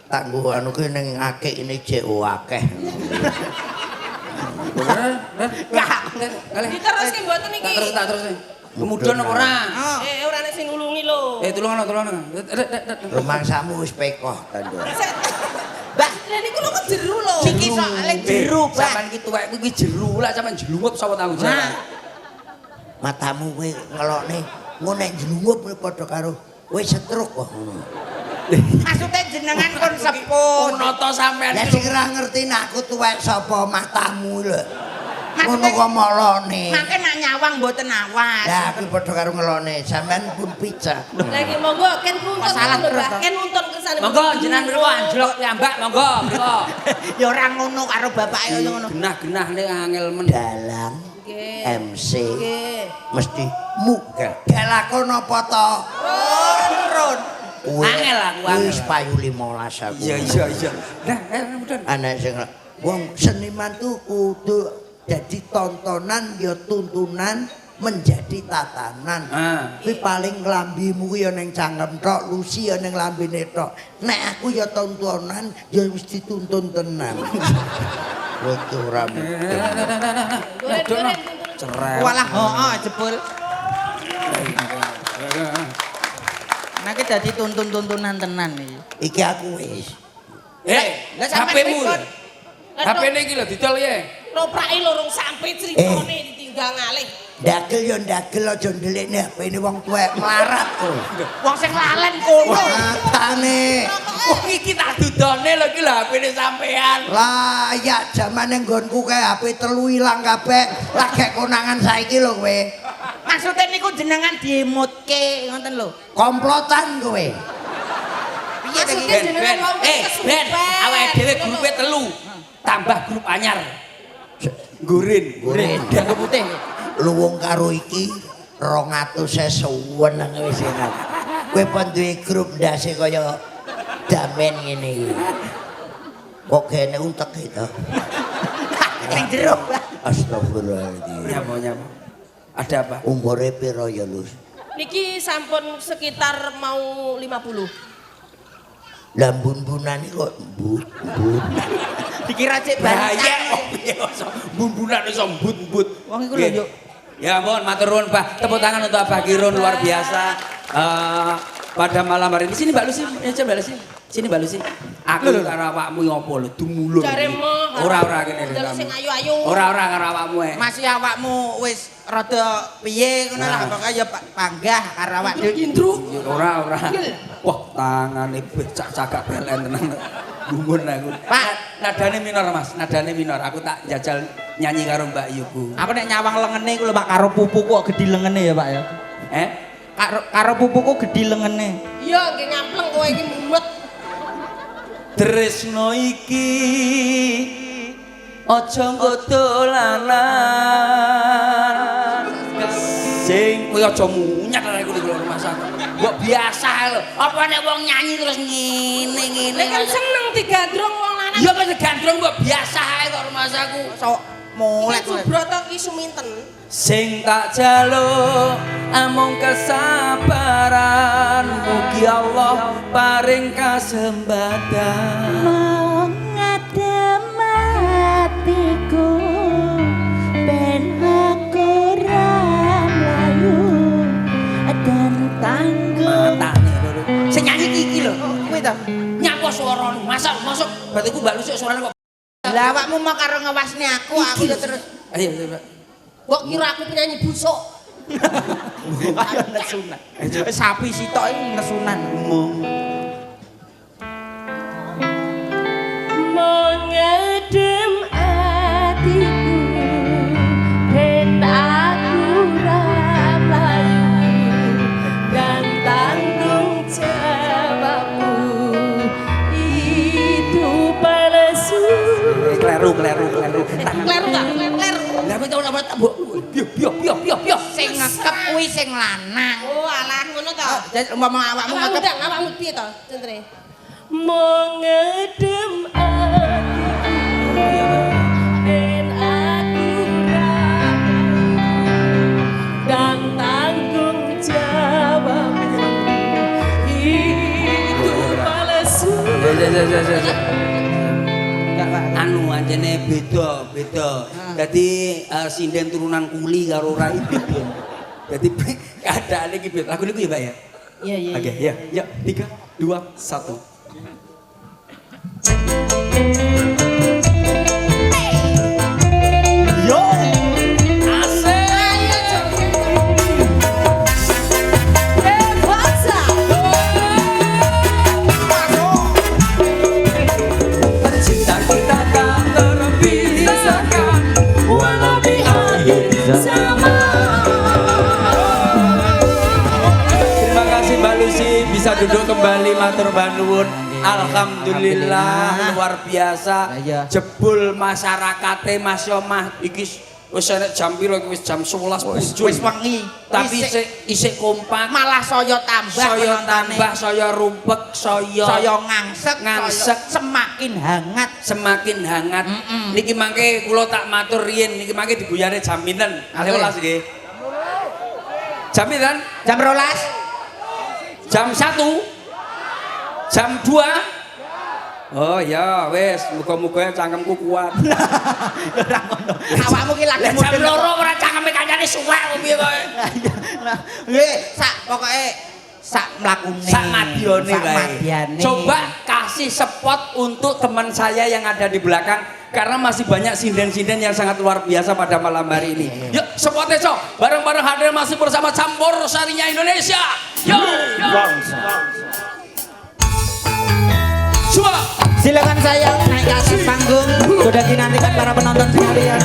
Speaker 1: tanggo anu ki ning akik ini cek akeh.
Speaker 4: Diteruske mboten iki.
Speaker 2: Tak terus. Kemudian apa ora?
Speaker 4: Ora nek sing ngulungi lho.
Speaker 2: Tulungan.
Speaker 1: Rumangsamu wis pekoh tandho.
Speaker 4: Mbak, lha niku lho kejeru lho.
Speaker 3: Iki soalé jeru, Pak.
Speaker 2: Sampeyan iki tuwekku iki jeru lah sampeyan jelungup sapa tanggung jawab.
Speaker 1: Matamu kowe ngelokne ngono nek jlungup kowe padha karo kowe setruk kok ngono.
Speaker 3: Maksudnya jenengan kon sepuh.
Speaker 2: Noto sampeyan
Speaker 1: Lah
Speaker 2: iki
Speaker 1: sing ora ngerti nek aku tuwek sapa matamu lho. Ngono
Speaker 3: Maksudnya-
Speaker 1: kok molone.
Speaker 3: Mangke nak nyawang mboten awas.
Speaker 1: Lah aku padha karo ngelone, sampean pun picak.
Speaker 4: Lah iki monggo ken nuntun
Speaker 3: Masalah
Speaker 4: lho,
Speaker 3: terus,
Speaker 4: Mbak. Ken nuntun kersane.
Speaker 2: Monggo jenengan mriku anjlok piyambak monggo mriku.
Speaker 3: Ya ora ngono karo bapake kaya ngono.
Speaker 2: Genah-genah ning angel men.
Speaker 1: Dalang
Speaker 4: Nggih.
Speaker 1: MC
Speaker 4: Nggih.
Speaker 1: mesti muga. Gak lakon apa to?
Speaker 3: Run.
Speaker 2: Angel aku, angel.
Speaker 1: Wis payu 15 aku.
Speaker 2: Iya. Nah, kemudian
Speaker 1: Anak sing wong seniman tuh kudu jadi tontonan ya tuntunan menjadi tatanan. Kuwi paling nglambimu ya ning cangkem tok, Lucy ya ning lambene tok. Nek aku ya tontonan ya wis dituntun tenan. Foto rambut.
Speaker 4: Duren.
Speaker 2: Cerewet.
Speaker 3: Walah heeh jebul. Nek dadi tuntun-tuntunan tenan iki.
Speaker 1: Iki aku wis.
Speaker 3: Lah sampe
Speaker 2: HP-mu.
Speaker 3: pripun?
Speaker 2: HP-ne iki lho didol ya.
Speaker 4: Loprake lorong sampe cricone ditinggal ngalih.
Speaker 1: Dagel yo dagel aja ndelikne HP-ne wong tuwek melarat kok.
Speaker 3: Wong sing lalen kono.
Speaker 1: Matane.
Speaker 2: Wong iki tak dudone lho iki lho HP-ne sampean.
Speaker 1: Lah ya jamane nggonku kae HP telu ilang kabeh. Lagi konangan saiki lho kowe.
Speaker 3: Maksudnya niku jenengan diemutke ngoten lho.
Speaker 1: Komplotan kowe.
Speaker 3: Piye ta iki?
Speaker 2: Ben. Ben, awake dhewe grupe telu. Tambah grup anyar. Gurin.
Speaker 3: Dia putih.
Speaker 1: Luwung karo iki 200 sesuwen nang wis enak. Kowe pon duwe grup ndase kaya damen ngene iki. Kok kene utek itu.
Speaker 3: Ning jero.
Speaker 1: Astagfirullahaladzim.
Speaker 2: Nyapa. Ada apa?
Speaker 1: Umure piro ya, Lus?
Speaker 4: Niki sampun sekitar mau 50.
Speaker 1: Lah bun-bunane kok mbut.
Speaker 3: Dikira cek
Speaker 2: Bahaya
Speaker 3: banyak.
Speaker 2: kok piye iso bumbunan iso mbut-mbut.
Speaker 3: Wong iku lho yuk.
Speaker 2: Ya ampun, matur nuwun, Pak. Tepuk tangan untuk Abah Kirun luar biasa. Pada malam hari ini sini Mbak Lucy, Mbak Lucy. Sini Mbak Lucy. Aku karo awakmu ngopo lho, dumulur.
Speaker 4: Jare mah.
Speaker 2: Ora kene.
Speaker 4: Delok sing ayu-ayu.
Speaker 2: Ora karo awakmu.
Speaker 3: Masih awakmu wis rada piye ngono lah pokoke ya panggah karo awak dhewe.
Speaker 4: Indru.
Speaker 2: Ora. Wah, tangane becak cagak belen tenan. Gumun aku.
Speaker 3: Pak,
Speaker 2: nadane minor, Mas. Nadane minor. Aku tak jajal nyanyi karo Mbak Yuku.
Speaker 3: apa nek nyawang lengene iku lho Pak karo pupuku kok gedhi lengene ya Pak ya. Karo pupuku gedhi lengene.
Speaker 4: Iya, nggih ngampleng kowe iki mumet.
Speaker 2: Tresno iki aja nggo dolanan. Sing kowe aja munyat arek kuwi lho Mas. Mbok biasa lho. Apa nek wong nyanyi terus ngene.
Speaker 4: Lek kan seneng digandrung wong lanang.
Speaker 2: Ya wis gandrung mbok biasa ae kok Mas aku.
Speaker 3: Sok molek.
Speaker 4: Broto ki suminten.
Speaker 2: Sing tak jaluk amung kesabaran, mugi Allah paring kasembatan.
Speaker 5: Mau ngadem hatiku ben aku ra mlayu dan tangguh.
Speaker 2: Matane lho. Sing nyanyi iki lho.
Speaker 3: Kowe ta?
Speaker 2: Nyapa suarane? Masuk. Berarti ku Mbak Lucy suarane kok.
Speaker 3: Lah awakmu mau karo ngewasne aku ya terus.
Speaker 2: Ayo, Mbak.
Speaker 4: Mbok kira aku penyanyi busuk.
Speaker 3: Ayo nesunan. Sapi sitok iki nesunan.
Speaker 5: Mengedem hatiku ben aku ra mlayu dan tanggung jawabku itu palsu.
Speaker 2: Kleru.
Speaker 4: Kleru gak? Kleru.
Speaker 2: Lah kowe tau apa tak mbok. Biyo.
Speaker 3: Sing ngekep kuwi sing lanang.
Speaker 4: Oh, alah ngono to.
Speaker 3: Jadi umpama awakmu
Speaker 4: Awakmu
Speaker 3: ngekep
Speaker 4: ndang, awakmu piye to, Centre?
Speaker 5: Mengedem hatiku ben aku ra dan tanggung jawabku itu palsu.
Speaker 2: Anu anjene beda. Dadi sinden turunan kuli karo rai beda. Dadi keadaane iki beda. Lagu niku ya, Mbak ya?
Speaker 4: Iya.
Speaker 2: Oke, ya. Yuk, 3, 2, 1. Yo. Asik.
Speaker 4: Ayo joget.
Speaker 2: Cinta kita tak terpisahkan walau di akhir zaman. Terima kasih Mbak Lucy bisa duduk kembali matur nuwun. Alhamdulillah luar biasa.
Speaker 3: Iya.
Speaker 2: Jebul masyarakate Mas Yomah iki wis enek jam piro iki wis jam 11 bujul.
Speaker 3: wis wengi.
Speaker 2: Tapi
Speaker 3: Isik
Speaker 2: isik kompak.
Speaker 3: malah saya tambah
Speaker 2: Saya
Speaker 3: penontonnya.
Speaker 2: tambah, saya rumpek,
Speaker 3: saya ngangsek,
Speaker 2: Ngangsek.
Speaker 3: saya semakin hangat.
Speaker 2: semakin hangat. Niki mangke kula tak matur riyin niki mangke diguyane jam pinten? 12 nggih. Jam pinten?
Speaker 3: Jam 12.
Speaker 2: Jam 1. Jam 2. Oh ya, wis, muga-muga cangkemku kuat.
Speaker 3: Ora ngono. Awakmu ki lagi
Speaker 2: Jam loro ora cangkeme kancane suwek kok piye kowe.
Speaker 3: Nggih, pokoke sak mlakune.
Speaker 2: Sak madyane
Speaker 3: Sak
Speaker 2: wae.
Speaker 3: madyane.
Speaker 2: Coba kasih spot untuk teman saya yang ada di belakang karena masih banyak sinden-sinden yang sangat luar biasa pada malam hari ini. Yuk, spotnya Cok. Bareng-bareng hadir masih bersama Campur Sarinya Indonesia. Yo. Coba.
Speaker 3: Silakan saya naik ke atas panggung. Sudah dinantikan para penonton sekalian.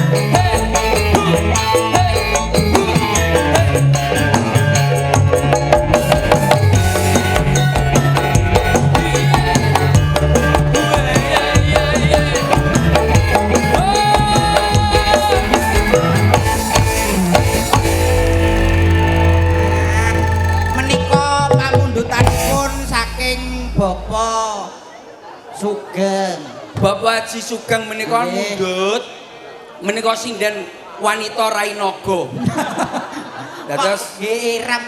Speaker 3: Menika pamundutanipun saking Bapak Sugeng.
Speaker 2: Bapak Haji Sugeng menika
Speaker 3: Nggih.
Speaker 2: mundut menika sinden wanita Rainogo. Dados
Speaker 3: Nggih, Ram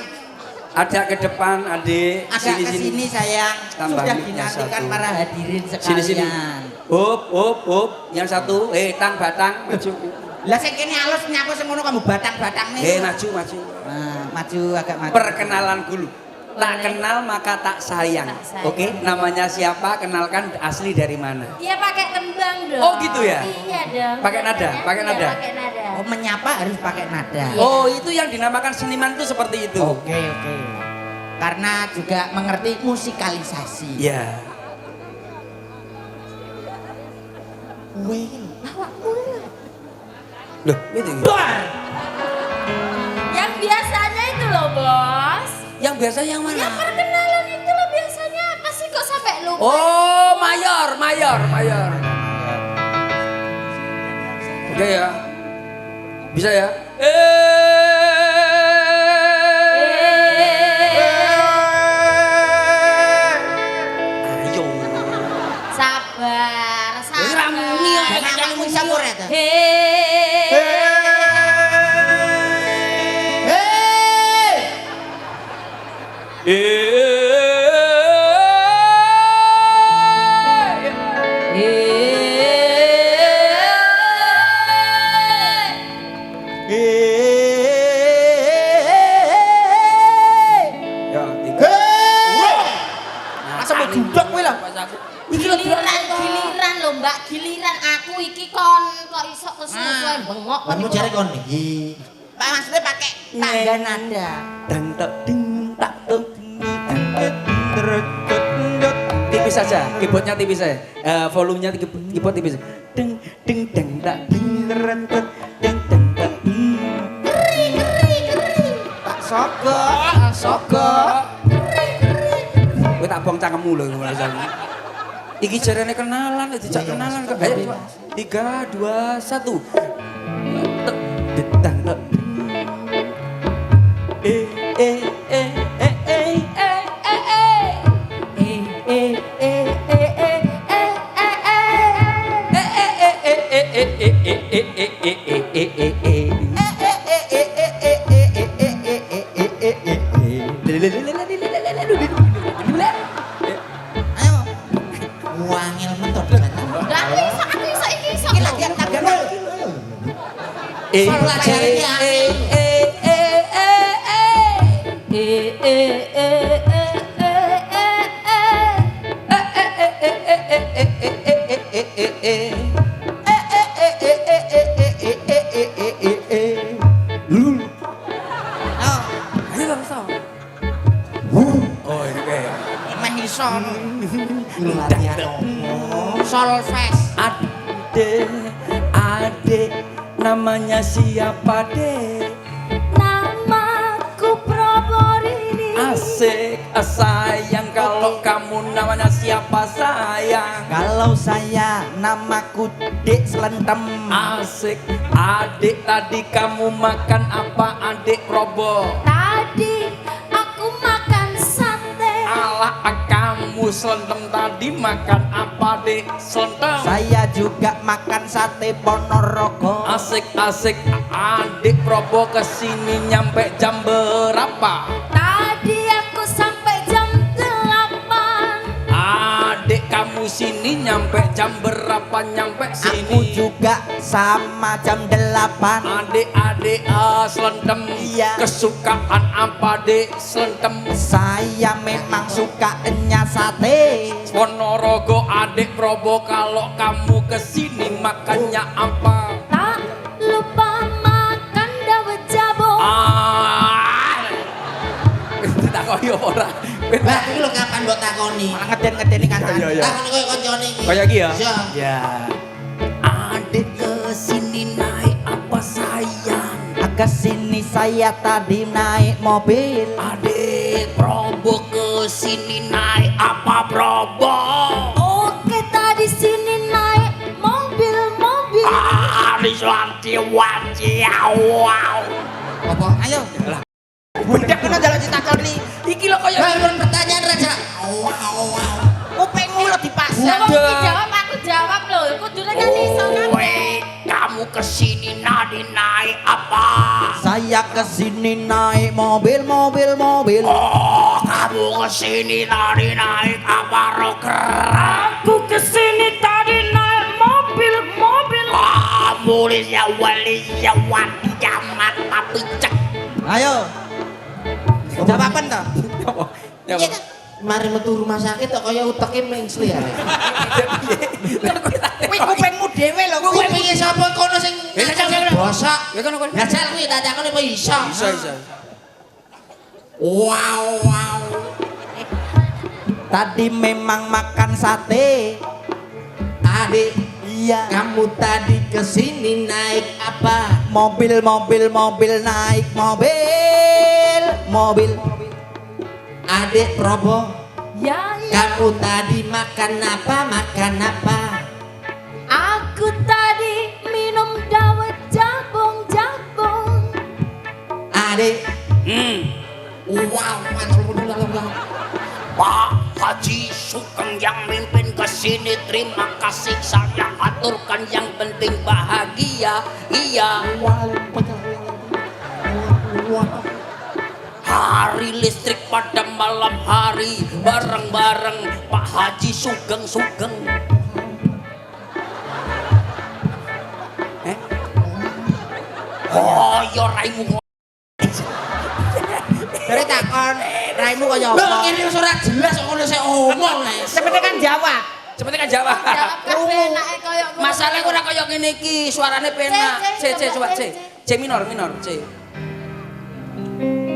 Speaker 2: ada ke depan, Adik.
Speaker 3: agak ke sini sayang.
Speaker 2: Tambah
Speaker 3: Sudah
Speaker 2: mic-nya
Speaker 3: dinantikan
Speaker 2: satu.
Speaker 3: para hadirin
Speaker 2: Sini sini.
Speaker 3: sekalian.
Speaker 2: Hop. Yang satu, tang batang maju.
Speaker 3: Lah sing kene alus nyapa sing ngono kamu batang-batang nih.
Speaker 2: Maju.
Speaker 3: Nah, maju agak maju.
Speaker 2: Perkenalan dulu. Tak kenal maka tak sayang.
Speaker 5: Tak sayang.
Speaker 2: Oke, namanya siapa? Kenalkan asli dari mana?
Speaker 5: Dia pakai tembang dong.
Speaker 2: Oh, gitu ya?
Speaker 5: Iya dong.
Speaker 2: Pakai nada,
Speaker 5: Biasanya
Speaker 2: pakai
Speaker 5: dia
Speaker 2: nada.
Speaker 5: Pakai nada.
Speaker 3: Oh, menyapa harus pakai nada.
Speaker 5: Iya.
Speaker 2: Oh, itu yang dinamakan seniman itu seperti itu.
Speaker 3: Oke. Karena juga mengerti musikalisasi.
Speaker 2: Ya.
Speaker 5: Awakmu.
Speaker 2: Loh, itu.
Speaker 5: Yang biasanya itu loh, Bos.
Speaker 2: Yang biasa yang mana?
Speaker 5: Yang perkenalan itu loh biasanya apa sih kok sampai lupa?
Speaker 2: Oh, mayor. Oke ya. Bisa ya? Ayo.
Speaker 5: Sabar.
Speaker 2: Ramuni ya,
Speaker 3: Jangan kamu sampur ya.
Speaker 2: Ya, tiga.
Speaker 3: Masa mau judak kowe lah.
Speaker 5: Giliran loh Mbak, giliran aku iki kon kok iso kesuwen bengok.
Speaker 3: Kamu cari kon iki. Pak maksudnya pakai tangga nada.
Speaker 2: Dang tak ding tak tung tipis saja, keyboardnya tipis saja, volumenya keyboard tipis. Deng deng deng tak ding rentet deng deng tak
Speaker 3: Sogo.
Speaker 2: Kowe tak bong cangkemmu lho ngono rasane. Iki jarane kenalan, dijak kenalan kok. Ayo coba. 3 2 1. Detang tak.
Speaker 3: Ayo. Wangil mentok.
Speaker 5: Lah aku iso iki iso.
Speaker 3: Iki lagi tangga nada.
Speaker 2: Oh, ini kayak
Speaker 3: Meh iso. Solfes.
Speaker 2: Adek, namanya siapa dek?
Speaker 5: Namaku Proborini.
Speaker 2: Asik, sayang kalau kamu namanya siapa sayang?
Speaker 3: Kalau saya namaku Dek Selentem.
Speaker 2: Asik, adik tadi kamu makan apa adik Probo?
Speaker 5: Tadi aku makan sate.
Speaker 2: Alah kamu selentem tadi makan apa dek selentem?
Speaker 3: Saya juga makan sate Ponorogo.
Speaker 2: Asik adik Probo kesini nyampe jam berapa?
Speaker 5: Tadi aku sampai jam 8.
Speaker 2: Adik kamu sini nyampe jam berapa nyampe sini?
Speaker 3: Aku juga sama jam 8.
Speaker 2: Adik-adik selentem.
Speaker 3: Iya.
Speaker 2: Kesukaan apa dek selentem?
Speaker 3: Saya memang sukanya sate.
Speaker 2: Ponorogo adik Probo, kalau kamu kesini makannya apa?
Speaker 5: Tak lupa makan dawet jabong.
Speaker 2: Tak koyo ora.
Speaker 1: Lah iki lho kapan mbok takoni?
Speaker 3: Malah ngeden-ngedeni kancane.
Speaker 2: Iya, iya.
Speaker 1: Takoni koyo kancane iki.
Speaker 2: Kayak iki ya?
Speaker 1: Iya.
Speaker 2: Ya. Adik kesini naik apa sayang?
Speaker 3: Kesini saya tadi naik mobil.
Speaker 2: Adik Probo kesini naik apa Probo?
Speaker 5: Oke tadi sini naik mobil.
Speaker 2: Wanci wow.
Speaker 3: Apa? Ayo. Budak kena jalan ditakoni.
Speaker 2: Iki lho koyo
Speaker 1: Lah pertanyaan raja. Wow.
Speaker 3: Kupingmu lo dipasang.
Speaker 5: Aku jawab loh. Kudune kan iso kabeh.
Speaker 2: Kamu kesini nadi naik apa?
Speaker 3: Saya kesini naik mobil.
Speaker 2: Oh, kamu kesini tadi naik apa rocker? Aku kesini tadi naik mobil. Mulisnya walinya wati jamat tapi cek.
Speaker 3: Ayo. Jawaban toh?
Speaker 1: Iya kan? Mari metu rumah sakit kok kaya uteke mengsli ya.
Speaker 3: Kuwi kupingmu dhewe lho.
Speaker 1: Kuwi pinggir sapa kono sing bosok.
Speaker 2: Ya kono kono.
Speaker 1: Lah jal kuwi tak takoni apa iso?
Speaker 2: Bisa.
Speaker 1: Wow.
Speaker 3: Tadi memang makan sate.
Speaker 1: Adik,
Speaker 3: Iya.
Speaker 1: kamu tadi kesini naik apa?
Speaker 3: Mobil naik mobil.
Speaker 1: Adik Probo,
Speaker 5: Ya.
Speaker 1: kamu tadi makan apa?
Speaker 5: Aku tadi minum dawet jabong.
Speaker 1: Adik, wow,
Speaker 2: Pak Haji Sugeng yang mimpin kesini, terima kasih saya aturkan, yang penting bahagia. Iya. Hari listrik pada malam hari, bareng-bareng Pak Haji Sugeng. Oh, yo raimu.
Speaker 3: Dari takon, raimu kaya
Speaker 1: lho
Speaker 3: apa?
Speaker 1: ngene wis ora jelas kok ngono sik omong nek.
Speaker 3: Seperti kan jawab.
Speaker 2: Cepet kan jawab.
Speaker 5: Jawab kabeh enake koyo ngono.
Speaker 2: Masalahnya ora kaya ngene iki, suarane penak. C coba C. C minor, C.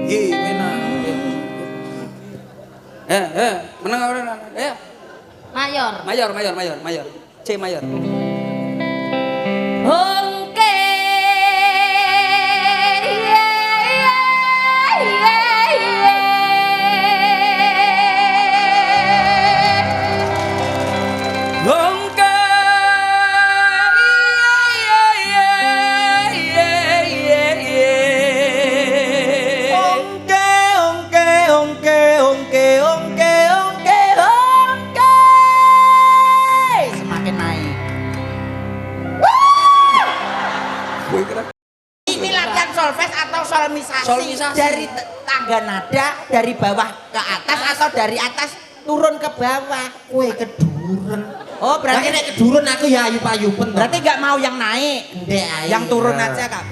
Speaker 2: G penak. Menang ora? Mayor. C mayor.
Speaker 5: Hongke.
Speaker 3: Semakin naik. Ini latihan solfege atau solmisasi,
Speaker 2: Solmisasi.
Speaker 3: dari tangga nada dari bawah ke atas atau dari atas turun ke bawah.
Speaker 1: Kowe keduren.
Speaker 3: Oh
Speaker 1: Berarti
Speaker 3: berarti
Speaker 1: nek keduren aku ya ayu-ayupen.
Speaker 3: berarti nggak mau yang naik,
Speaker 1: Ndek ae.
Speaker 3: yang turun aja kak.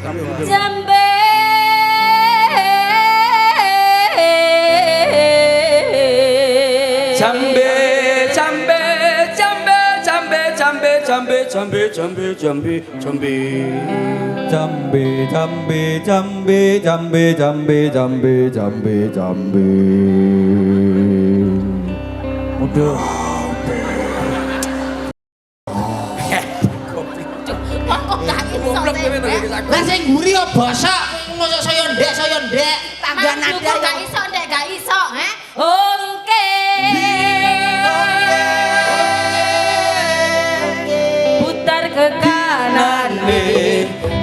Speaker 5: Jambe.
Speaker 6: Jambe. Udah.
Speaker 5: Kok gak iso tembak?
Speaker 1: Lah sing mburi yo bosok, mosok saya ndek.
Speaker 3: Tangga nada
Speaker 5: Gak iso, Ndek, gak iso, Hongke. Putar ke kanan,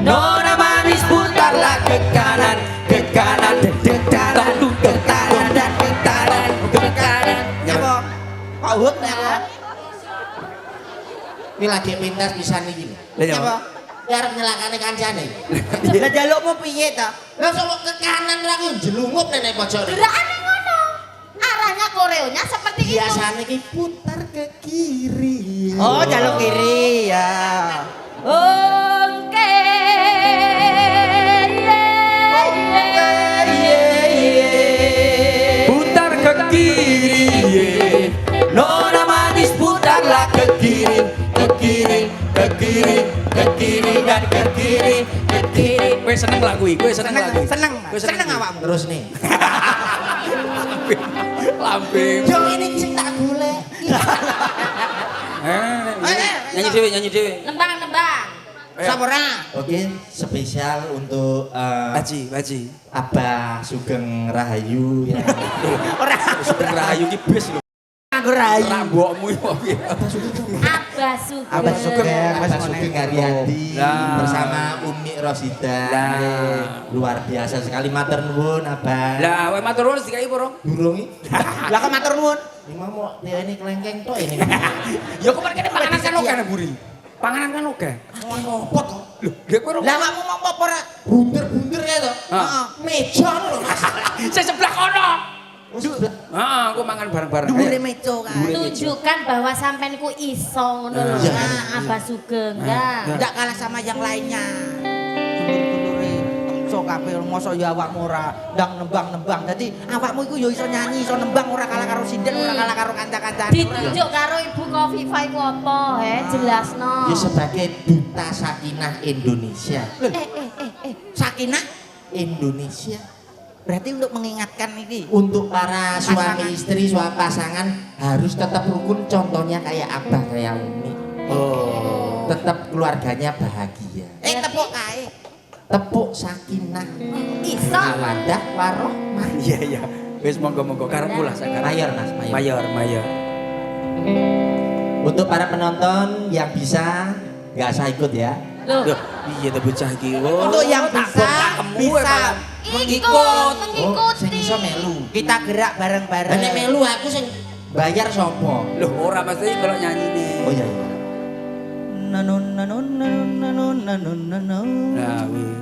Speaker 3: Nona manis putarlah ke kanan, ke kanan, ke kanan, ke kanan, dan ke kanan, ke kanan. Apa? Pak Uhud apa?
Speaker 1: Ini lagi pintas bisa nih.
Speaker 3: Apa?
Speaker 1: Ya arep nyelakane kancane.
Speaker 3: Lah jalukmu piye ta?
Speaker 1: Lah sok ke kanan ra aku jelungup nek pojok.
Speaker 5: gerakane ngono. Arahnya koreonya seperti itu.
Speaker 1: Biasane iki putar ke
Speaker 3: ke kiri.
Speaker 4: Oh, jalur kiri ya.
Speaker 5: Oke.
Speaker 2: Putar ke kiri.
Speaker 3: Nona manis putarlah ke kiri, ke kiri, ke kiri, ke kiri dan ke kiri, ke kiri.
Speaker 2: Kowe seneng lagu iki, kowe seneng lagu iki.
Speaker 4: Seneng,
Speaker 2: Kowe
Speaker 4: seneng awakmu.
Speaker 3: Terus nih.
Speaker 2: Lambing.
Speaker 3: Yo ini sing tak golek.
Speaker 2: Nyanyi dhewe, nyanyi dhewe.
Speaker 5: Nembang.
Speaker 4: Sapora.
Speaker 3: Oke, spesial untuk
Speaker 2: Baji.
Speaker 3: Abah Sugeng Rahayu ya.
Speaker 4: Ora
Speaker 2: Sugeng Rahayu ki bis lho.
Speaker 4: nganggo rai.
Speaker 2: Rambokmu yo piye?
Speaker 5: Abah Sugeng.
Speaker 4: Abah Sugeng.
Speaker 3: Abah Sugeng Haryadi
Speaker 2: Nah.
Speaker 3: bersama Umi Rosida.
Speaker 2: Nah.
Speaker 3: Luar biasa sekali matur nuwun Abah.
Speaker 2: Lah, kowe matur nuwun dikai poro.
Speaker 3: Durungi.
Speaker 4: Lah kok matur nuwun.
Speaker 3: Ini mau dia ini kelengkeng tok ini.
Speaker 2: Ya kok kene panganan kan oke Buri. Panganan kan oke.
Speaker 3: Ngopot kok.
Speaker 2: Lho, dia kowe
Speaker 4: Lah awakmu mau apa ora?
Speaker 3: Bunter-bunter ya toh.
Speaker 2: Heeh.
Speaker 3: Meja lho Mas.
Speaker 2: Saya sebelah kono.
Speaker 3: Oh, sebelah.
Speaker 2: Heeh, aku mangan bareng-bareng.
Speaker 4: Dhuwure
Speaker 2: Ayo.
Speaker 4: meja kan.
Speaker 5: Tunjukkan bahwa sampean ku iso ngono lho.
Speaker 3: Iya.
Speaker 5: Nah, Abah Sugeng ya.
Speaker 4: Tidak kalah sama yang lainnya. Dulur-dulure sok kabeh mosok ya awakmu ora ndang nembang-nembang. Dadi awakmu iku ya iso nyanyi, iso nembang ora kalah karo sinden, ora kalah karo kanca-kancane.
Speaker 5: Ditunjuk karo Ibu Kofifa iku apa, jelasno.
Speaker 3: Ya sebagai duta Sakinah Indonesia.
Speaker 4: Sakinah
Speaker 3: Indonesia.
Speaker 4: berarti untuk mengingatkan ini.
Speaker 3: Untuk para suami istri, suami pasangan harus tetap rukun. Contohnya kayak Abah, kayak Umi.
Speaker 2: Oh.
Speaker 3: Tetap keluarganya bahagia.
Speaker 4: Tepuk kae.
Speaker 3: Tepuk sakinah,
Speaker 5: Iso.
Speaker 3: mawaddah, warohmah.
Speaker 2: Iya. Wis monggo-monggo karepmu lah sekarang.
Speaker 3: Mayor Mas, mayor.
Speaker 2: Mayor.
Speaker 3: Untuk para penonton yang bisa, nggak usah ikut ya.
Speaker 5: Loh,
Speaker 2: Loh, iya ta bocah iki.
Speaker 4: Untuk yang bisa, bisa
Speaker 5: ikut,
Speaker 3: sing
Speaker 5: mengikuti.
Speaker 3: iso melu.
Speaker 4: kita gerak bareng-bareng.
Speaker 3: Nek melu aku sing bayar sopo?
Speaker 2: Loh, ora mesti kalau nyanyi nih.
Speaker 3: Oh iya. Iya.
Speaker 4: Nanun nanun nanun nanun nanun nanun.
Speaker 2: Nah, wih.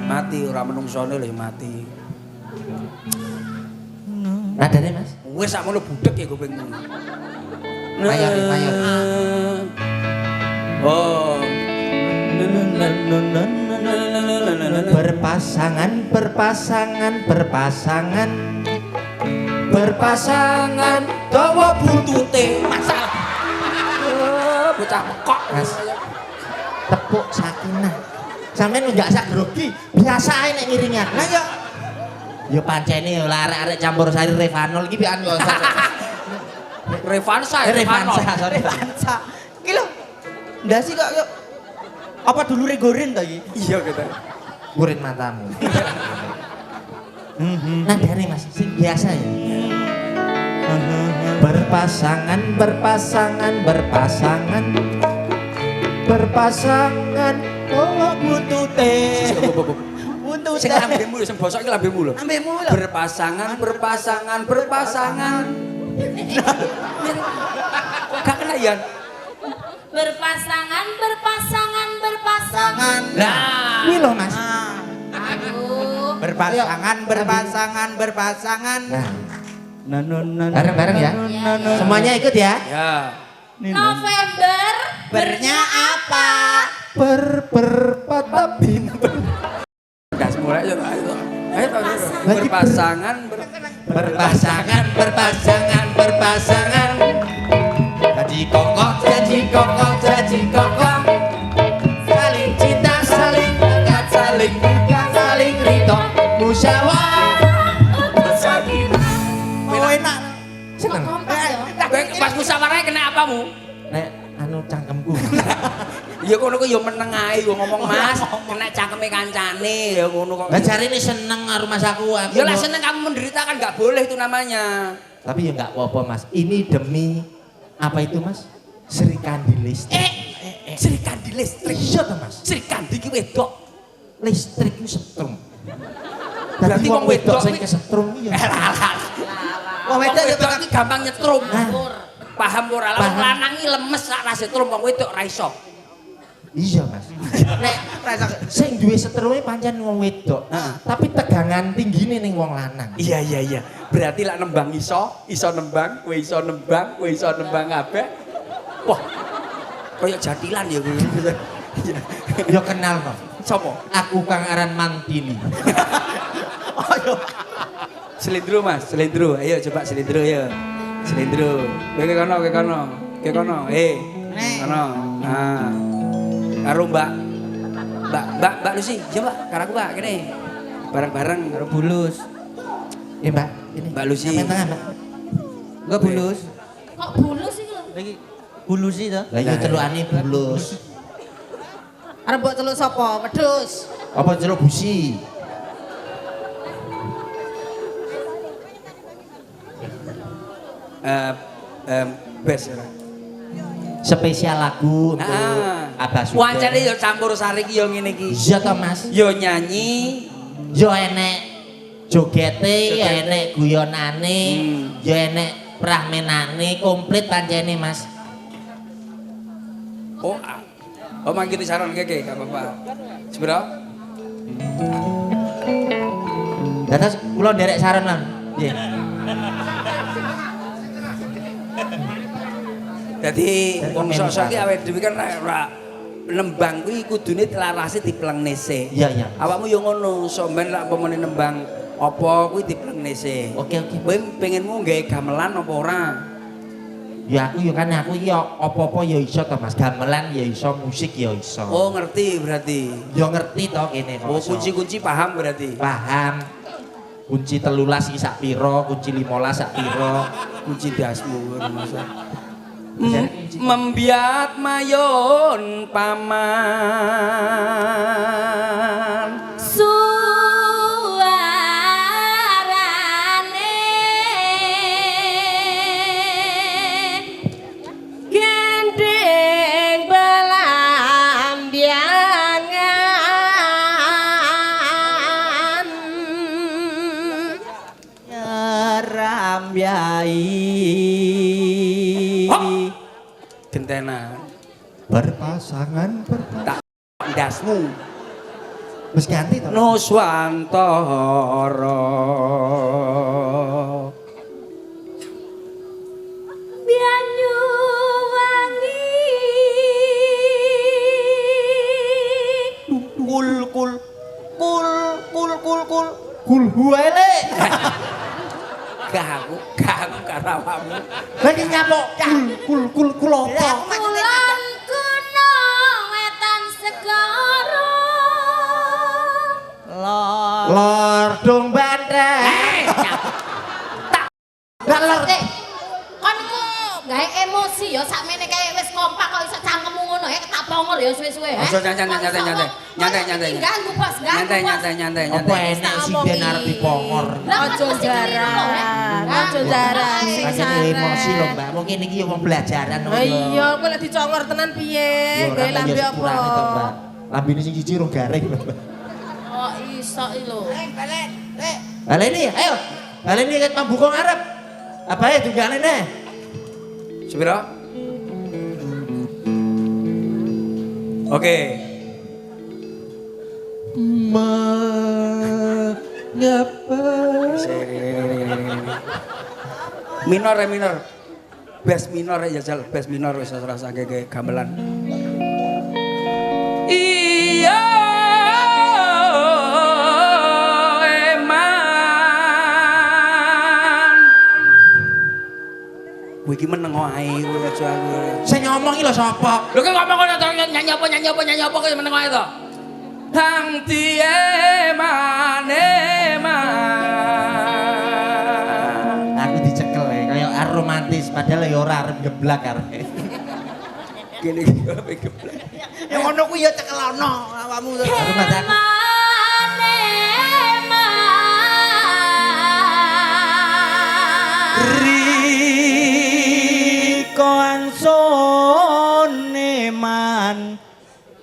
Speaker 2: Mati ora menungsone lho mati.
Speaker 3: Nadane Mas.
Speaker 2: Wis sakmono budek ya kupingmu.
Speaker 3: Mayor.
Speaker 2: Oh.
Speaker 3: Berpasangan,
Speaker 2: Dawa buntute. Masalah. Bocah pekok.
Speaker 3: Mas. Tepuk sakinah. Sampeyan enggak sak grogi, biasa ae nek ngiringi aku.
Speaker 4: Lah ya
Speaker 3: Ya pancene ya arek-arek campur sari Revanol iki pian kok.
Speaker 2: Revansa.
Speaker 3: Sorry.
Speaker 4: panca. Iki lho. Ndasi kok yuk. Apa dulure goren to iki?
Speaker 2: Iya gitu.
Speaker 3: Gurin matamu. Nadane Mas, sing biasa ya. Berpasangan, oh butute.
Speaker 4: Untuk
Speaker 2: Sing lambemu lho, sing bosok iki lambemu lho.
Speaker 4: ambemu lho.
Speaker 2: Berpasangan. Gak kena ya.
Speaker 5: Berpasangan.
Speaker 2: Nah,
Speaker 3: Kuwi lho Mas.
Speaker 5: Aduh.
Speaker 4: Berpasangan.
Speaker 3: Nah,
Speaker 4: Nanun
Speaker 3: bareng-bareng ya. Semuanya ikut ya.
Speaker 2: ya.
Speaker 5: November
Speaker 4: Bernya apa?
Speaker 3: Berpatapin.
Speaker 2: Gas mulai ya. Ayo. Berpasangan.
Speaker 3: Jadi kokoh. Saling cinta, saling dekat, saling nikah, saling ridho, musyawarah.
Speaker 4: Oh enak.
Speaker 3: Seneng.
Speaker 2: Kowe pas musyawarah kena apamu?
Speaker 3: Nek anu cangkemku.
Speaker 2: Ya kono ku ya meneng ae yo ngomong Mas, kena cangkeme kancane ya ngono kok.
Speaker 3: Lah jarine seneng karo Mas aku.
Speaker 2: Ya lah seneng kamu menderita kan enggak boleh itu namanya.
Speaker 3: Tapi ya enggak apa-apa Mas. Ini demi apa itu Mas? Sri Kandi listrik.
Speaker 2: Sri Kandi listrik.
Speaker 3: Iya toh Mas.
Speaker 2: Sri Kandi ki wedok.
Speaker 3: Listrik itu setrum.
Speaker 2: Berarti wong wedok
Speaker 3: sing
Speaker 2: ki-
Speaker 3: kesetrum iya.
Speaker 4: Wong wedok ya
Speaker 2: wedok iki gampang nyetrum.
Speaker 3: Nah.
Speaker 2: Paham ora? Lah wong
Speaker 3: Paham.
Speaker 2: lanang iki lemes sak ra setrum wong wedok ra iso.
Speaker 3: Iya Mas. nek sing duwe seteruhe pancen wong wedok. Tapi tegangan tinggine ning wong lanang.
Speaker 2: Iya. Berarti lak nembang iso nembang, kowe iso nembang, kowe iso nembang kabeh. Wah. Kayak jatilan ya kuwi. Iya.
Speaker 3: Ya kenal kok.
Speaker 2: Sopo?
Speaker 3: Aku Kang Aran Mantili.
Speaker 2: Ayo. Selindro Mas, selindro. Ayo coba selindro ya. Selindro. Kowe ke kono. Ke kono. Kono. Nah. Karo Mbak Lucy, coba karo aku Mbak kene. Bareng-bareng karo Bulus.
Speaker 3: Mbak, ini.
Speaker 2: Mbak Lucy.
Speaker 3: Sampeyan tengah, Mbak.
Speaker 2: Enggak Bulus.
Speaker 5: Kok bulus sih lho?
Speaker 3: Lagi bulus itu. Lah iya celukane bulus.
Speaker 4: Arep mbok celuk sapa? Wedhus.
Speaker 3: Apa celuk busi?
Speaker 2: Bes ya.
Speaker 3: Spesial lagu untuk Abah Sudan.
Speaker 2: Wancane ya campur sari ki ya ngene iki.
Speaker 3: Iya toh Mas.
Speaker 2: Ya nyanyi,
Speaker 3: Yo enek jogete, ya enek guyonane, ya enek prahmenane, komplit pancene Mas.
Speaker 2: Oh mangkiti saron keke, gak apa-apa. Sebera?
Speaker 3: Dados kula nderek saron lan. Nggih.
Speaker 2: Dadi wong sok-sok iki awake dhewe kan ora nembang kuwi kudune telarase diplengne sik.
Speaker 3: Iya.
Speaker 2: Awakmu yo ngono, sampean lak pemene nembang apa kuwi diplengne sik.
Speaker 3: Oke.
Speaker 2: Kowe pengenmu gawe gamelan apa ora?
Speaker 3: Ya aku ya apa-apa ya iso to Mas. Gamelan ya iso, musik ya iso.
Speaker 2: Oh, ngerti berarti.
Speaker 3: Ya ngerti to kene kok.
Speaker 2: Oh, kunci-kunci paham berarti.
Speaker 3: Paham. Kunci 13 iki sak pira, kunci 15 sak pira.
Speaker 2: Kunci dasmu masa. Membiat mayon paman
Speaker 5: Suarane gendeng belambiangan
Speaker 3: Rambyai
Speaker 2: gentenan
Speaker 3: berpasangan
Speaker 2: tak dasmu
Speaker 3: Wis ganti to.
Speaker 2: Nuswantara
Speaker 5: Banyuwangi
Speaker 3: Kul huele.
Speaker 2: gak aku karawamu
Speaker 3: Lagi nyapok kul apa?
Speaker 5: Kulon kuno wetan segara
Speaker 3: Lor dong bandeng. Lah lor.
Speaker 5: Kon ku gawe emosi ya sakmene kae wis kompak kok iso cangkemmu ngono ya tak pongor ya suwe-suwe ha.
Speaker 2: Ojo nyantai.
Speaker 5: Ganggu bos, ganggu.
Speaker 2: Nyantai.
Speaker 3: Apa enek sinden arep dipongor.
Speaker 4: Ojo jarang sing
Speaker 3: Pancen emosi lho Mbak. Mungkin iki ya wong belajaran lho.
Speaker 4: Iya, kowe lek dicongor tenan piye? Gawe lambe apa?
Speaker 3: Lambene sing siji rong garing lho Mbak.
Speaker 5: Oh iso iki lho.
Speaker 3: Lah ini ayo. Lah ini ket pambuka ngarep. Apa ya tunggale ne?
Speaker 2: Sepira? Oke.
Speaker 3: Mengapa
Speaker 2: Minor. Bass minor ya jajal, bass minor wis rasake kayak gamelan. Iya eman. Kowe iki meneng ae kowe aja aku.
Speaker 3: sing ngomong iki lho sapa?
Speaker 2: Lho kok ngomong kok nyanyi apa kowe meneng ae to? Hang eman.
Speaker 3: Aku dicekel kaya romantis padahal ya ora arep geblak arep.
Speaker 2: Kene iki ape geblek.
Speaker 3: Ya ngono ku ya cekelono awakmu.
Speaker 6: Riko angsone man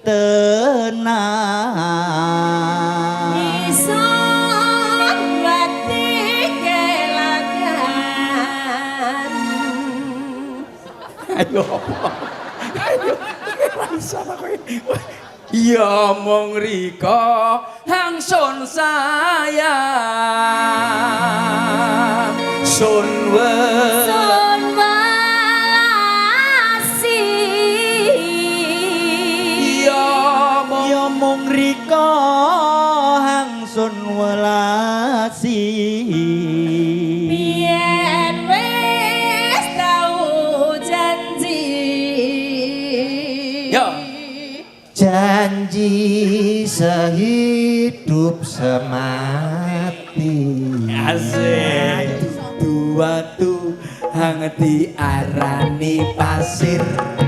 Speaker 6: tenang
Speaker 5: Iso bati kelangan.
Speaker 2: Ayo. Ayo. Rasa kowe. Ya mung rika hangsun sayang sun
Speaker 5: Walasi
Speaker 2: ya
Speaker 6: mung rika hangsun welasi
Speaker 5: biyen wis tau janji
Speaker 2: Yo.
Speaker 6: janji sehidup semati
Speaker 2: Asik dua tuh hang diarani pasir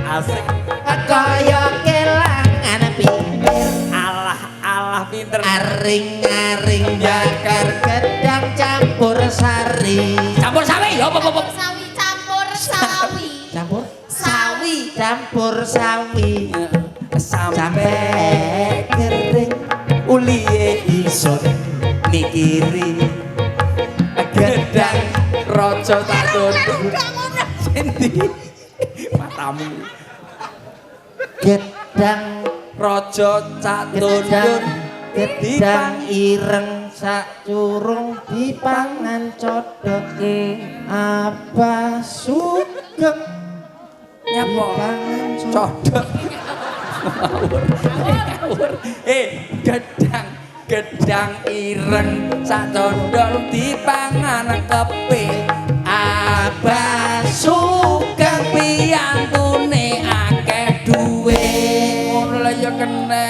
Speaker 2: asik
Speaker 6: kaya kelangan pinggir
Speaker 2: alah pinter
Speaker 6: aring-aring bakar gedang campur sari
Speaker 2: campur sawi yo
Speaker 5: campur sawi campur sawi
Speaker 6: campur
Speaker 5: sawi
Speaker 6: campur sawi
Speaker 2: sampai
Speaker 6: kering
Speaker 2: uliye iso mikiri gedang raja tak tutup endi matamu
Speaker 6: gedang
Speaker 2: raja cak tuntun
Speaker 6: gedang ireng sak curung dipangan codot apa sugeng
Speaker 2: nyapa
Speaker 6: dipangan
Speaker 2: codot gedang ireng sak condol dipangan kepe abah sugeng piyantune akeh duwe ngono lha ya kena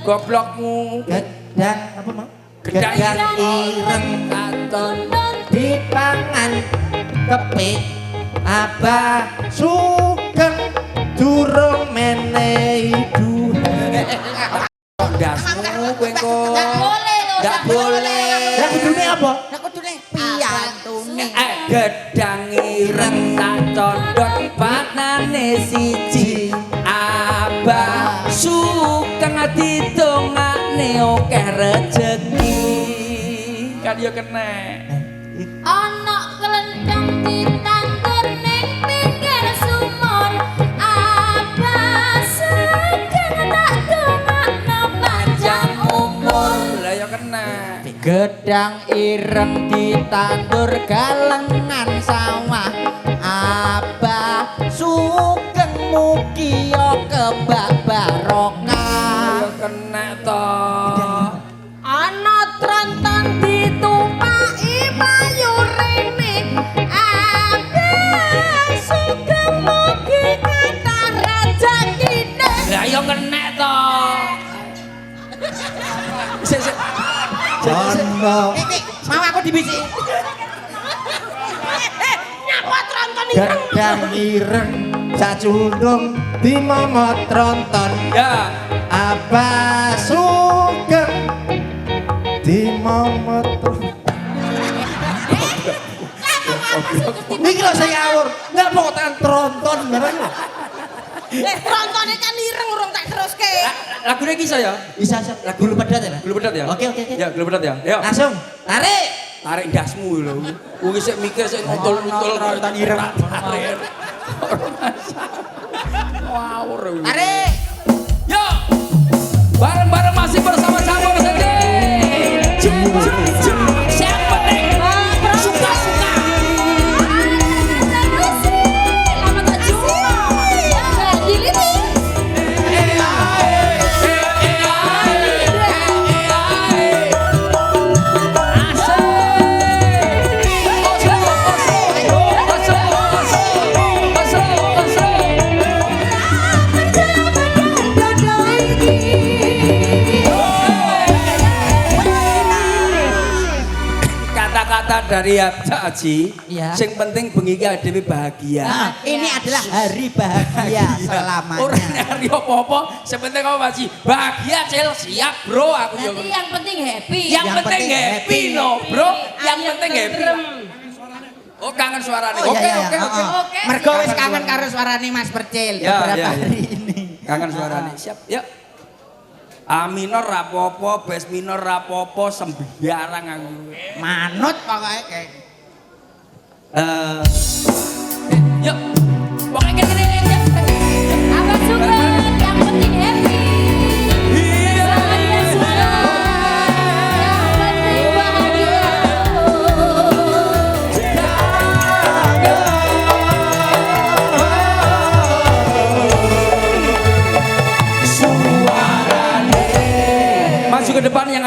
Speaker 2: goblokmu
Speaker 6: gedang apa mang
Speaker 2: gedang
Speaker 6: ireng
Speaker 2: katon
Speaker 6: dipangan kepik abah sugeng durung menehi duwe
Speaker 2: dasmu kowe kok
Speaker 5: nggak boleh
Speaker 6: lah kudune apa
Speaker 5: piyantune
Speaker 2: gedang ireng tak condot panane siji abah sugeng ditongakne akeh rejeki kan ya kena
Speaker 5: ana kelentang ditandur ning pinggir sumur abah sugeng tak dongakno panjang umur
Speaker 2: lah ya kena
Speaker 6: gedang ireng ditandur galengan sawah abah sugeng mugia kebak barokah
Speaker 2: ya kena to
Speaker 5: ana tronton ditumpaki payu rene abah sugeng mugi kathah rejekine
Speaker 2: lah ya kena to sik
Speaker 6: Jono
Speaker 4: Mau aku dibisi. Nyapa tronton iki?
Speaker 6: gedang ireng cacundung dimomot tronton
Speaker 2: ya
Speaker 6: abah sugeng dimomot niki lho saya awur nggak mau tekan tronton beneran
Speaker 4: Trontone kan ireng urung tak teruske.
Speaker 2: lagune iki saya
Speaker 6: bisa lagu lu pedat ya
Speaker 2: gulu pedat ya
Speaker 6: Oke.
Speaker 2: ya gulu pedat ya yo
Speaker 6: langsung tarik
Speaker 2: tarik dasmu lho wong sik mikir sik ngutul-ngutul
Speaker 6: tronton ireng
Speaker 2: ngawur
Speaker 6: tarik
Speaker 2: yo bareng-bareng masih bersama campur sendiri siapa nih suka-suka
Speaker 5: lama tak jumpa jadi ini
Speaker 2: kata-kata dari Haji,
Speaker 6: Iya.
Speaker 2: sing penting bengi iki dhewe bahagia.
Speaker 6: Nah, ini adalah hari bahagia selamanya.
Speaker 2: Ora hari apa-apa, sing penting kau Haji bahagia cel siap bro aku yo.
Speaker 5: jadi yang penting happy
Speaker 2: Yang penting happy no bro, yang penting happy. Oh kangen suarane.
Speaker 6: Oh,
Speaker 2: Oke
Speaker 6: iya,
Speaker 2: oke
Speaker 6: iya.
Speaker 2: oke.
Speaker 5: Oke.
Speaker 6: Mergo wis kangen karo suarane Mas Percil
Speaker 2: Ya,
Speaker 6: beberapa
Speaker 2: ya, ya.
Speaker 6: hari ini.
Speaker 2: Kangen suarane. Siap. Yuk. A minor rapopo, bes minor rapopo, sembarang aku.
Speaker 6: Manut pokoke kayak.
Speaker 2: Yuk. Pokoknya gini.
Speaker 5: Abah Sugeng yang penting happy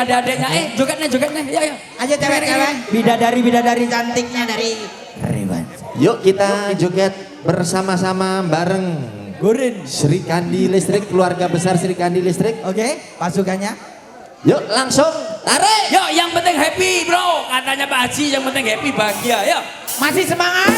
Speaker 2: ada adiknya. Jogetnya. Ya.
Speaker 6: Ayo cewek-cewek, bidadari cantiknya dari Rewan.
Speaker 3: Yuk kita joget bersama-sama bareng
Speaker 6: Gurin.
Speaker 3: Sri Kandi Listrik, keluarga besar Sri Kandi Listrik.
Speaker 6: Oke, pasukannya.
Speaker 3: Yuk langsung tarik.
Speaker 2: Yuk, yang penting happy bro. Katanya Pak Haji yang penting happy bahagia. Yuk.
Speaker 6: Masih semangat?